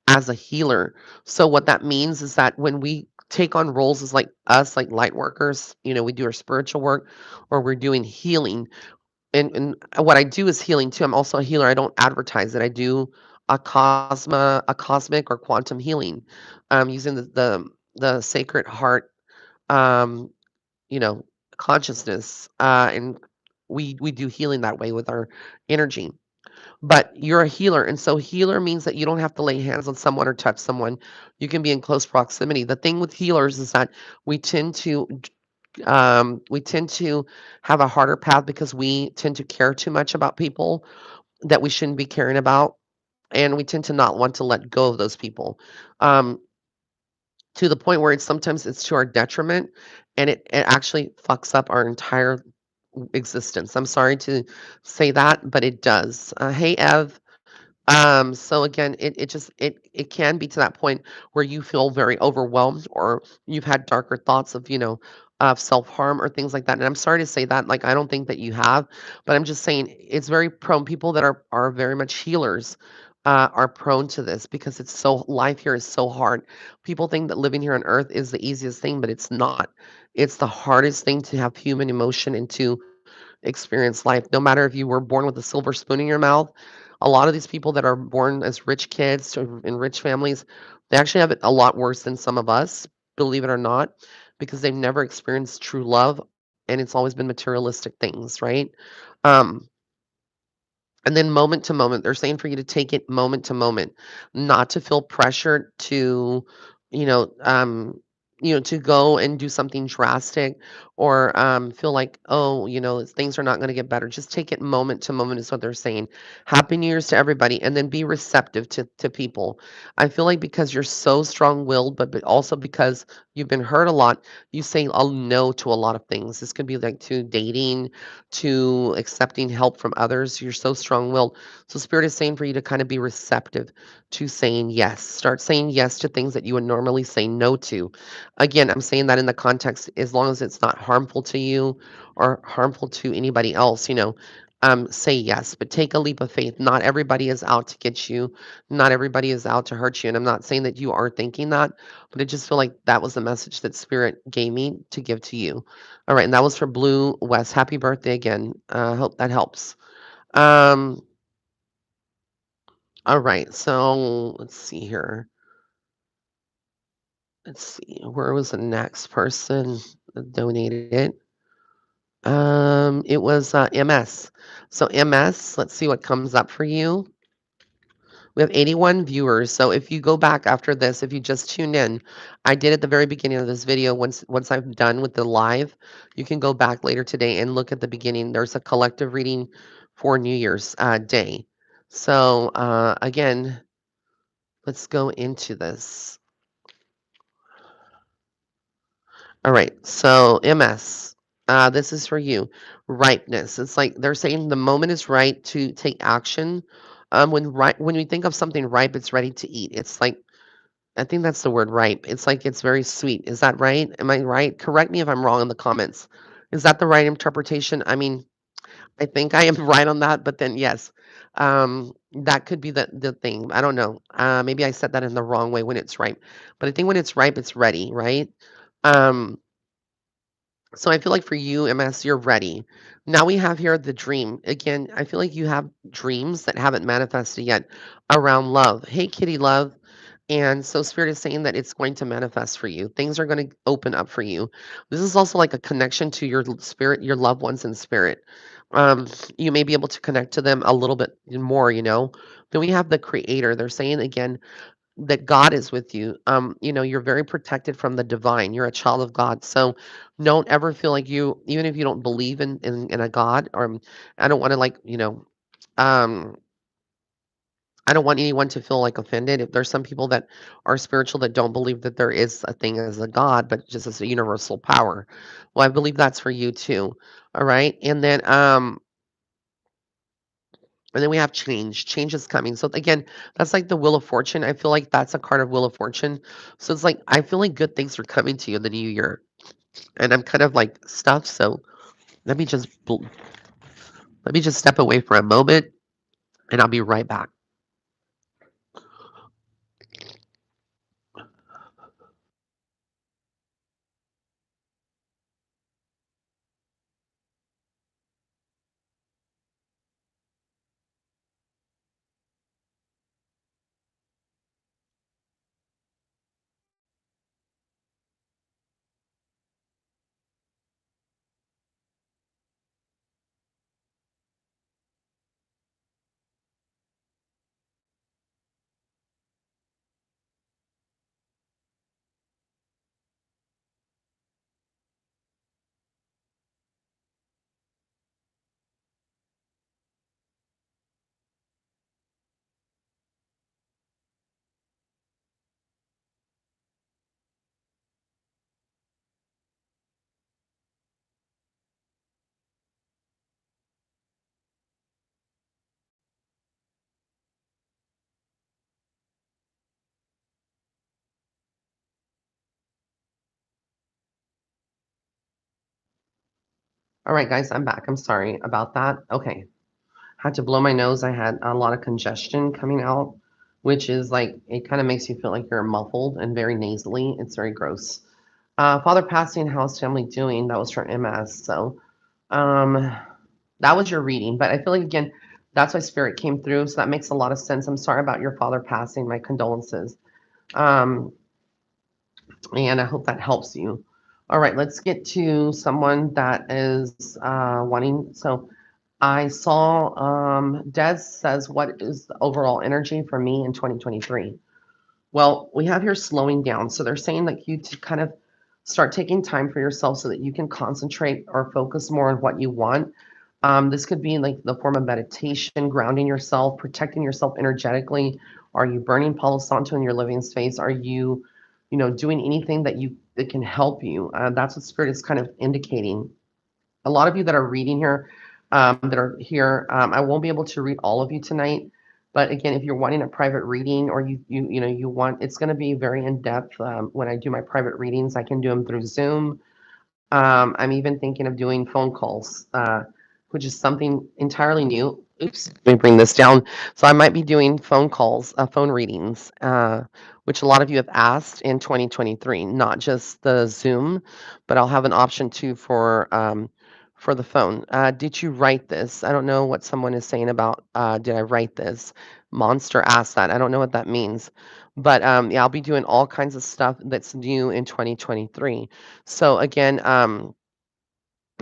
as a healer. So what that means is that when we take on roles as like us, like light workers, we do our spiritual work or we're doing healing. And what I do is healing too. I'm also a healer. I don't advertise it. I do a cosmic or quantum healing, using the sacred heart, um, you know, consciousness, and we do healing that way with our energy. But you're a healer, and so healer means that you don't have to lay hands on someone or touch someone. You can be in close proximity. The thing with healers is that we tend to we tend to have a harder path because we tend to care too much about people that we shouldn't be caring about, and we tend to not want to let go of those people. Um, to the point where it's to our detriment, and it actually fucks up our entire existence. I'm sorry to say that, but it does. Hey, Ev. So again, it can be to that point where you feel very overwhelmed or you've had darker thoughts of, of self-harm or things like that. And I'm sorry to say that, like I don't think that you have, but I'm just saying it's very prone. People that are very much healers are prone to this because it's so life here is so hard. People think that living here on earth is the easiest thing, but it's not. It's the hardest thing to have human emotion and to experience life. No matter if you were born with a silver spoon in your mouth, a lot of these people that are born as rich kids in rich families, they actually have it a lot worse than some of us, believe it or not, because they've never experienced true love and it's always been materialistic things, right? Um, and then moment to moment, they're saying for you to take it moment to moment, not to feel pressured to, you know, um, to go and do something drastic or feel like, oh, things are not going to get better. Just take it moment to moment is what they're saying. Happy New Year's to everybody, and then be receptive to people. I feel like because you're so strong-willed, but also because you've been hurt a lot, you say a no to a lot of things. This could be like to dating, to accepting help from others. You're so strong-willed. So Spirit is saying for you to kind of be receptive to saying yes. Start saying yes to things that you would normally say no to. Again, I'm saying that in the context as long as it's not harmful to you or harmful to anybody else, say yes, but take a leap of faith. Not everybody is out to get you. Not everybody is out to hurt you. And I'm not saying that you are thinking that, but I just feel like that was the message that Spirit gave me to give to you. All right, and that was for Blue West. Happy birthday again. Hope that helps. Um, all right, so let's see here. Let's see, where was the next person that donated it? It was MS. So MS, let's see what comes up for you. We have 81 viewers. So if you go back after this, if you just tune in, I did at the very beginning of this video. Once I'm done with the live, you can go back later today and look at the beginning. There's a collective reading for New Year's Day. So again, let's go into this. All right. So MS, this is for you. Ripeness. It's like they're saying the moment is right to take action. When we think of something ripe, it's ready to eat. It's like I think that's the word ripe. It's like it's very sweet. Is that right? Am I right? Correct me if I'm wrong in the comments. Is that the right interpretation? I mean, I think I am right on that, but then yes, that could be the thing. I don't know. Maybe I said that in the wrong way when it's ripe, but I think when it's ripe, it's ready, right? Um, so I feel like for you, MS, you're ready. Now we have here the dream. Again, I feel like you have dreams that haven't manifested yet around love. Hey, Kitty Love. And so Spirit is saying that it's going to manifest for you. Things are going to open up for you. This is also like a connection to your spirit, your loved ones in spirit. Um, you may be able to connect to them a little bit more. Then we have the creator. They're saying again, that God is with you. You're very protected from the divine. You're a child of God. So don't ever feel like you, even if you don't believe in a God, or I don't want to like, um, I don't want anyone to feel like offended. If there's some people that are spiritual that don't believe that there is a thing as a God, but just as a universal power. Well, I believe that's for you too. All right. And then we have change. Change is coming. So again, that's like the wheel of fortune. I feel like that's a card of wheel of fortune. So it's like I feel like good things are coming to you in the new year. And I'm kind of like stuff. So let me just let me just step away for a moment and I'll be right back. All right, guys, I'm back. I'm sorry about that. Okay. Had to blow my nose. I had a lot of congestion coming out, which is like, it kind of makes you feel like you're muffled and very nasally. It's very gross. Father passing, how's family doing? That was for MS. So, um, that was your reading. But I feel like, again, that's why spirit came through. So that makes a lot of sense. I'm sorry about your father passing. My condolences. Um, and I hope that helps you. All right, let's get to someone that is wanting. So I saw Des says, what is the overall energy for me in 2023? Well, we have here slowing down. So they're saying like you to kind of start taking time for yourself so that you can concentrate or focus more on what you want. This could be like the form of meditation, grounding yourself, protecting yourself energetically. Are you burning Palo Santo in your living space? Are you, doing anything that can help you? That's what spirit is kind of indicating. A lot of you that are reading here, that are here, I won't be able to read all of you tonight. But again, if you're wanting a private reading, or you want, it's going to be very in depth. When I do my private readings, I can do them through Zoom. I'm even thinking of doing phone calls, which is something entirely new. Oops, let me bring this down. So I might be doing phone calls, phone readings, which a lot of you have asked in 2023, not just the Zoom, but I'll have an option too for the phone. Did you write this? I don't know what someone is saying about did I write this? Monster asked that. I don't know what that means. But yeah, I'll be doing all kinds of stuff that's new in 2023. So again,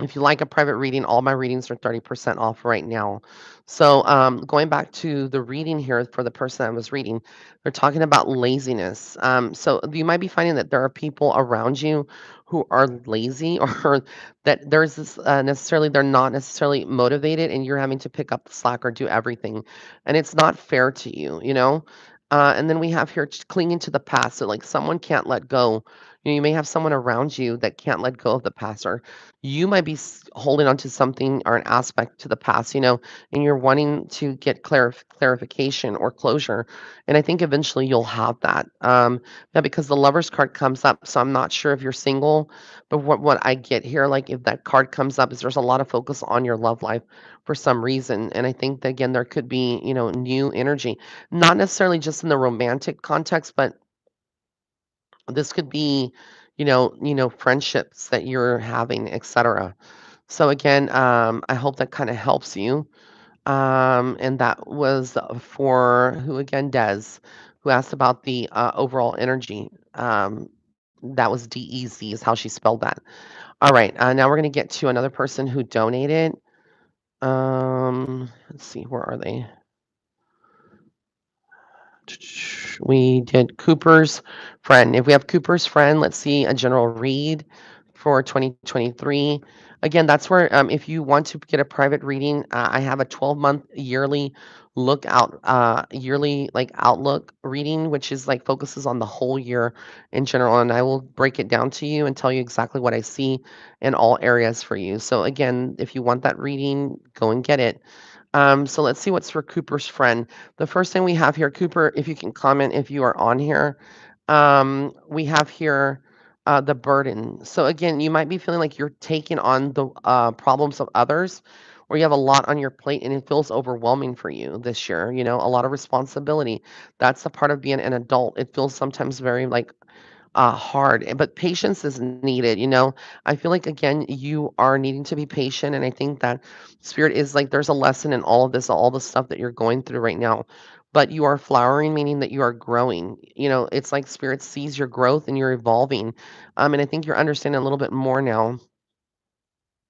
if you like a private reading, all my readings are 30% off right now. So, going back to the reading here for the person I was reading, they're talking about laziness. So you might be finding that there are people around you who are lazy, or that there's this necessarily, they're not necessarily motivated, and you're having to pick up the slack or do everything. And it's not fair to you, you know? And then we have here clinging to the past. So, like, someone can't let go. You may have someone around you that can't let go of the past, or you might be holding on to something or an aspect to the past, and you're wanting to get clarification or closure. And I think eventually you'll have that. Now, because the lover's card comes up, so I'm not sure if you're single, but what I get here, like if that card comes up, is there's a lot of focus on your love life for some reason. And I think that, again, there could be, new energy, not necessarily just in the romantic context, but this could be, friendships that you're having, etc. So again, I hope that kind of helps you. And that was for who again? Des, who asked about the overall energy. That was DEZ is how she spelled that. All right, now we're gonna get to another person who donated. Let's see, where are they? We did Cooper's friend. If we have Cooper's friend, let's see a general read for 2023. Again, that's where if you want to get a private reading, I have a 12-month yearly like outlook reading, which is like focuses on the whole year in general, and I will break it down to you and tell you exactly what I see in all areas for you. So again, if you want that reading, go and get it. So let's see what's for Cooper's friend. The first thing we have here, Cooper, if you can comment if you are on here, we have here the burden. So again, you might be feeling like you're taking on the problems of others, or you have a lot on your plate and it feels overwhelming for you this year. You know, a lot of responsibility. That's a part of being an adult. It feels sometimes very like hard, but patience is needed, you know? I feel like, again, you are needing to be patient, and I think that spirit is like there's a lesson in all of this, all the stuff that you're going through right now, but you are flowering, meaning that you are growing. You know, it's like spirit sees your growth and you're evolving. And I think you're understanding a little bit more now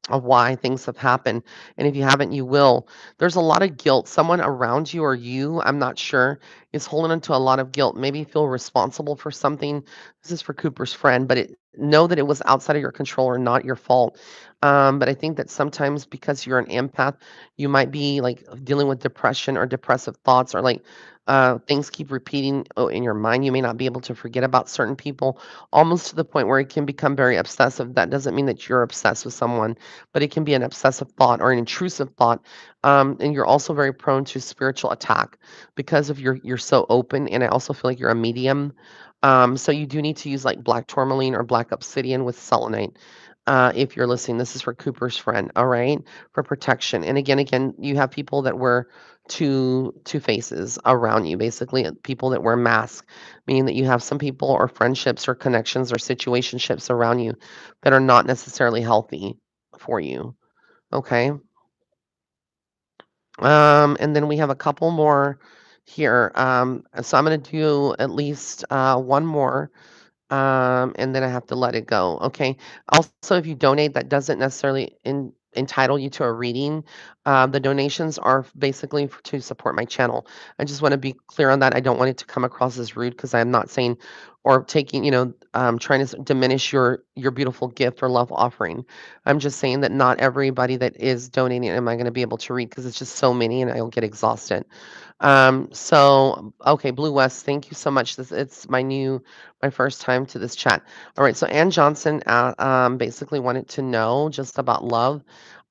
of why things have happened. And if you haven't, you will. There's a lot of guilt. Someone around you or you, I'm not sure, is holding on to a lot of guilt. Maybe feel responsible for something. This is for Cooper's friend, but know that it was outside of your control or not your fault. But I think that sometimes because you're an empath, you might be like dealing with depression or depressive thoughts or like things keep repeating in your mind. You may not be able to forget about certain people, almost to the point where it can become very obsessive. That doesn't mean that you're obsessed with someone, but it can be an obsessive thought or an intrusive thought. And you're also very prone to spiritual attack because of you're so open. And I also feel like you're a medium. So you do need to use like black tourmaline or black obsidian with selenite. If you're listening, this is for Cooper's friend, all right, for protection. And again, you have people that wear two faces around you, basically people that wear masks, meaning that you have some people or friendships or connections or situationships around you that are not necessarily healthy for you. Okay. And then we have a couple more here. So I'm going to do at least one more and then I have to let it go. Okay. Also, if you donate, that doesn't necessarily entitle you to a reading. The donations are basically to support my channel. I just want to be clear on that. I don't want it to come across as rude because I'm not saying or taking, trying to diminish your beautiful gift or love offering. I'm just saying that not everybody that is donating am I going to be able to read because it's just so many and I'll get exhausted. Okay, Blue West, thank you so much. It's my first time to this chat. All right, so Ann Johnson basically wanted to know just about love.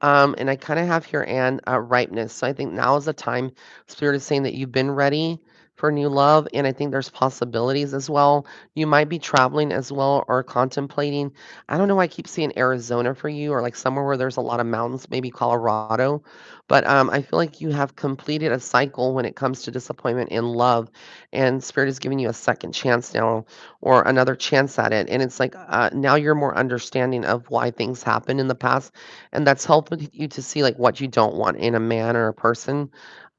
And I kind of have here, Ann, ripeness. So I think now is the time. Spirit is saying that you've been ready for new love, and I think there's possibilities as well. You might be traveling as well or contemplating. I don't know why I keep seeing Arizona for you or like somewhere where there's a lot of mountains, maybe Colorado. But I feel like you have completed a cycle when it comes to disappointment in love, and Spirit is giving you a second chance now or another chance at it. And it's like now you're more understanding of why things happened in the past, and that's helping you to see like what you don't want in a man or a person.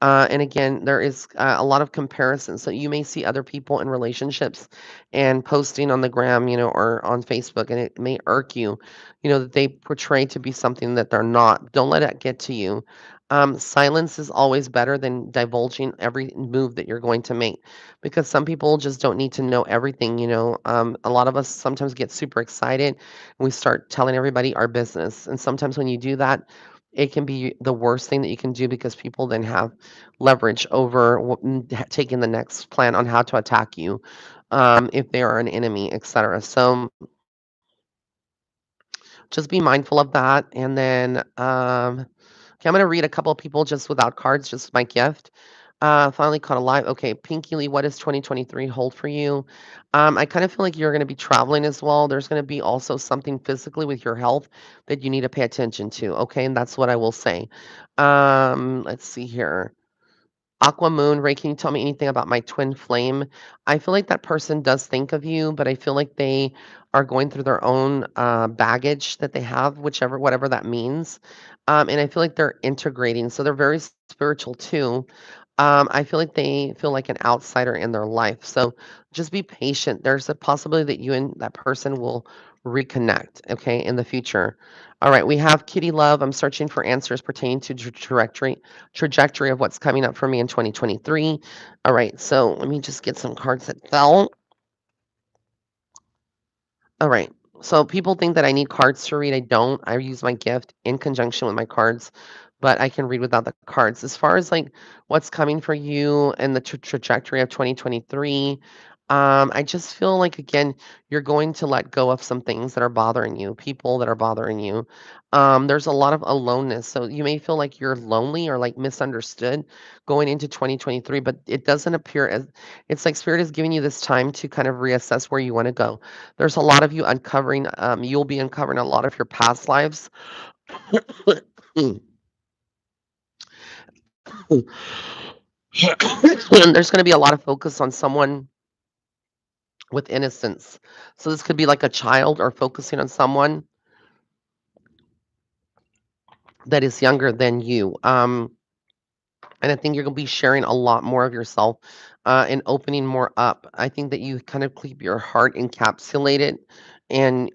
And again, there is a lot of comparison. So you may see other people in relationships and posting on the gram, or on Facebook, and it may irk you, that they portray to be something that they're not. Don't let it get to you. Silence is always better than divulging every move that you're going to make because some people just don't need to know everything. A lot of us sometimes get super excited and we start telling everybody our business. And sometimes when you do that, it can be the worst thing that you can do because people then have leverage over taking the next plan on how to attack you if they are an enemy, etc. So just be mindful of that. And then, okay, I'm going to read a couple of people just without cards, just my gift. Finally caught alive. Okay, Pinky Lee, what does 2023 hold for you? I kind of feel like you're going to be traveling as well. There's going to be also something physically with your health that you need to pay attention to. Okay, and that's what I will say. Let's see here. Aqua Moon, Ray, can you tell me anything about my twin flame? I feel like that person does think of you, but I feel like they are going through their own baggage that they have, whatever that means. And I feel like they're integrating. So they're very spiritual too. I feel like they feel like an outsider in their life. So just be patient. There's a possibility that you and that person will reconnect, okay, in the future. All right, we have Kitty Love. I'm searching for answers pertaining to trajectory of what's coming up for me in 2023. All right, so let me just get some cards that fell. All right. So people think that I need cards to read. I don't. I use my gift in conjunction with my cards, but I can read without the cards. As far as like what's coming for you and the trajectory of 2023, I just feel like again you're going to let go of some things that are bothering you, people that are bothering you. There's a lot of aloneness, so you may feel like you're lonely or like misunderstood going into 2023, but it doesn't appear as it's like spirit is giving you this time to kind of reassess where you want to go. There's a lot of you uncovering, you'll be uncovering a lot of your past lives. And there's going to be a lot of focus on someone with innocence. So this could be like a child or focusing on someone that is younger than you. And I think you're gonna be sharing a lot more of yourself, and opening more up. I think that you kind of keep your heart encapsulated and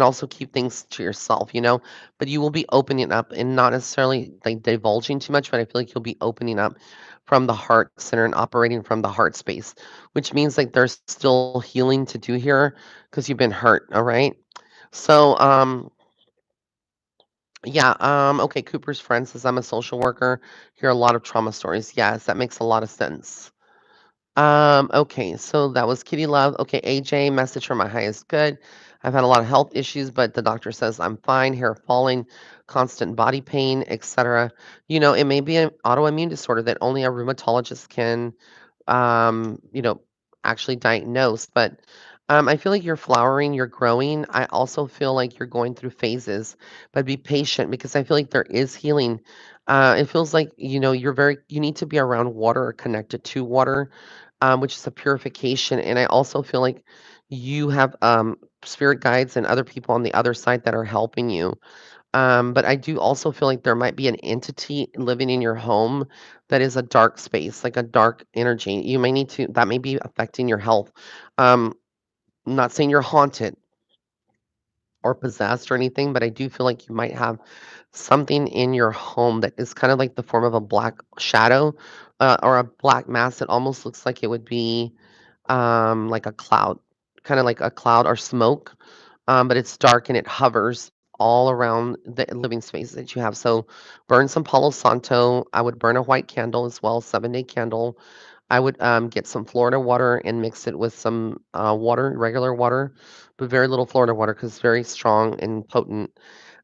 also keep things to yourself, you know? But you will be opening up and not necessarily like divulging too much, but I feel like you'll be opening up from the heart center and operating from the heart space, which means like there's still healing to do here because you've been hurt, all right? So, yeah, okay, Cooper's friend says I'm a social worker. Hear a lot of trauma stories. Yes, that makes a lot of sense. Okay, so that was Kitty Love. Okay, AJ, message from my highest good. I've had a lot of health issues, but the doctor says I'm fine, hair falling, constant body pain, etc. You know, it may be an autoimmune disorder that only a rheumatologist can you know, actually diagnosed. But I feel like you're flowering, you're growing. I also feel like you're going through phases, but be patient because I feel like there is healing. It feels like, you know, you need to be around water or connected to water, which is a purification. And I also feel like you have spirit guides and other people on the other side that are helping you. But I do also feel like there might be an entity living in your home that is a dark space, like a dark energy. You may need to, that may be affecting your health. I'm not saying you're haunted or possessed or anything, but I do feel like you might have something in your home that is kind of like the form of a black shadow or a black mass. It almost looks like it would be like a cloud, kind of like a cloud or smoke, but it's dark and it hovers all around the living space that you have. So burn some Palo Santo. I would burn a white candle as well, 7-day candle. I would get some Florida water and mix it with some water, regular water, but very little Florida water because it's very strong and potent.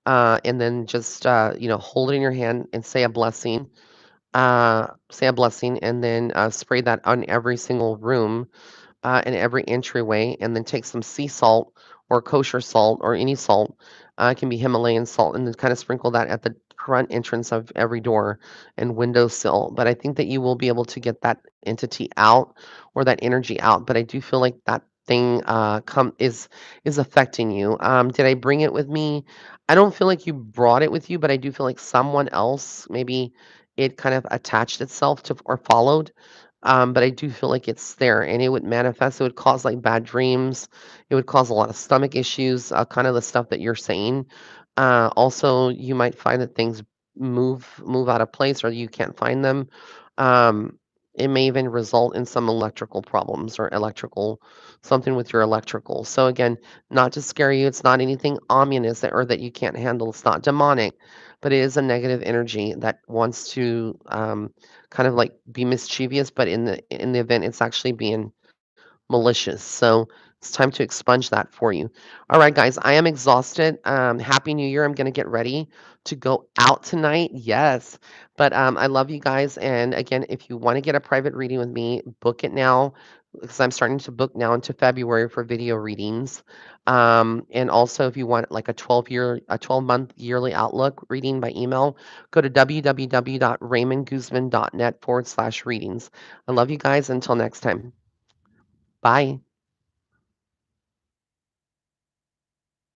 And then just you know, hold it in your hand and say a blessing, and then spray that on every single room in every entryway, and then take some sea salt or kosher salt or any salt. It can be Himalayan salt, and then kind of sprinkle that at the front entrance of every door and windowsill. But I think that you will be able to get that entity out or that energy out. But I do feel like that thing come is affecting you. Did I bring it with me? I don't feel like you brought it with you, but I do feel like someone else maybe it kind of attached itself to or followed, but I do feel like it's there and it would manifest. It would cause like bad dreams. It would cause a lot of stomach issues, kind of the stuff that you're saying. Also, you might find that things move out of place or you can't find them. Um, it may even result in some electrical problems or electrical something with your electrical. So again, not to scare you, it's not anything ominous or that you can't handle. It's not demonic, but it is a negative energy that wants to kind of like be mischievous, but in the event it's actually being malicious. So it's time to expunge that for you. All right, guys, I am exhausted. Happy New Year. I'm gonna get ready to go out tonight. Yes. But I love you guys. And again, if you want to get a private reading with me, book it now because I'm starting to book now into February for video readings. And also if you want like a 12-month yearly outlook reading by email, go to www.raymondguzman.net/readings. I love you guys. Until next time. Bye.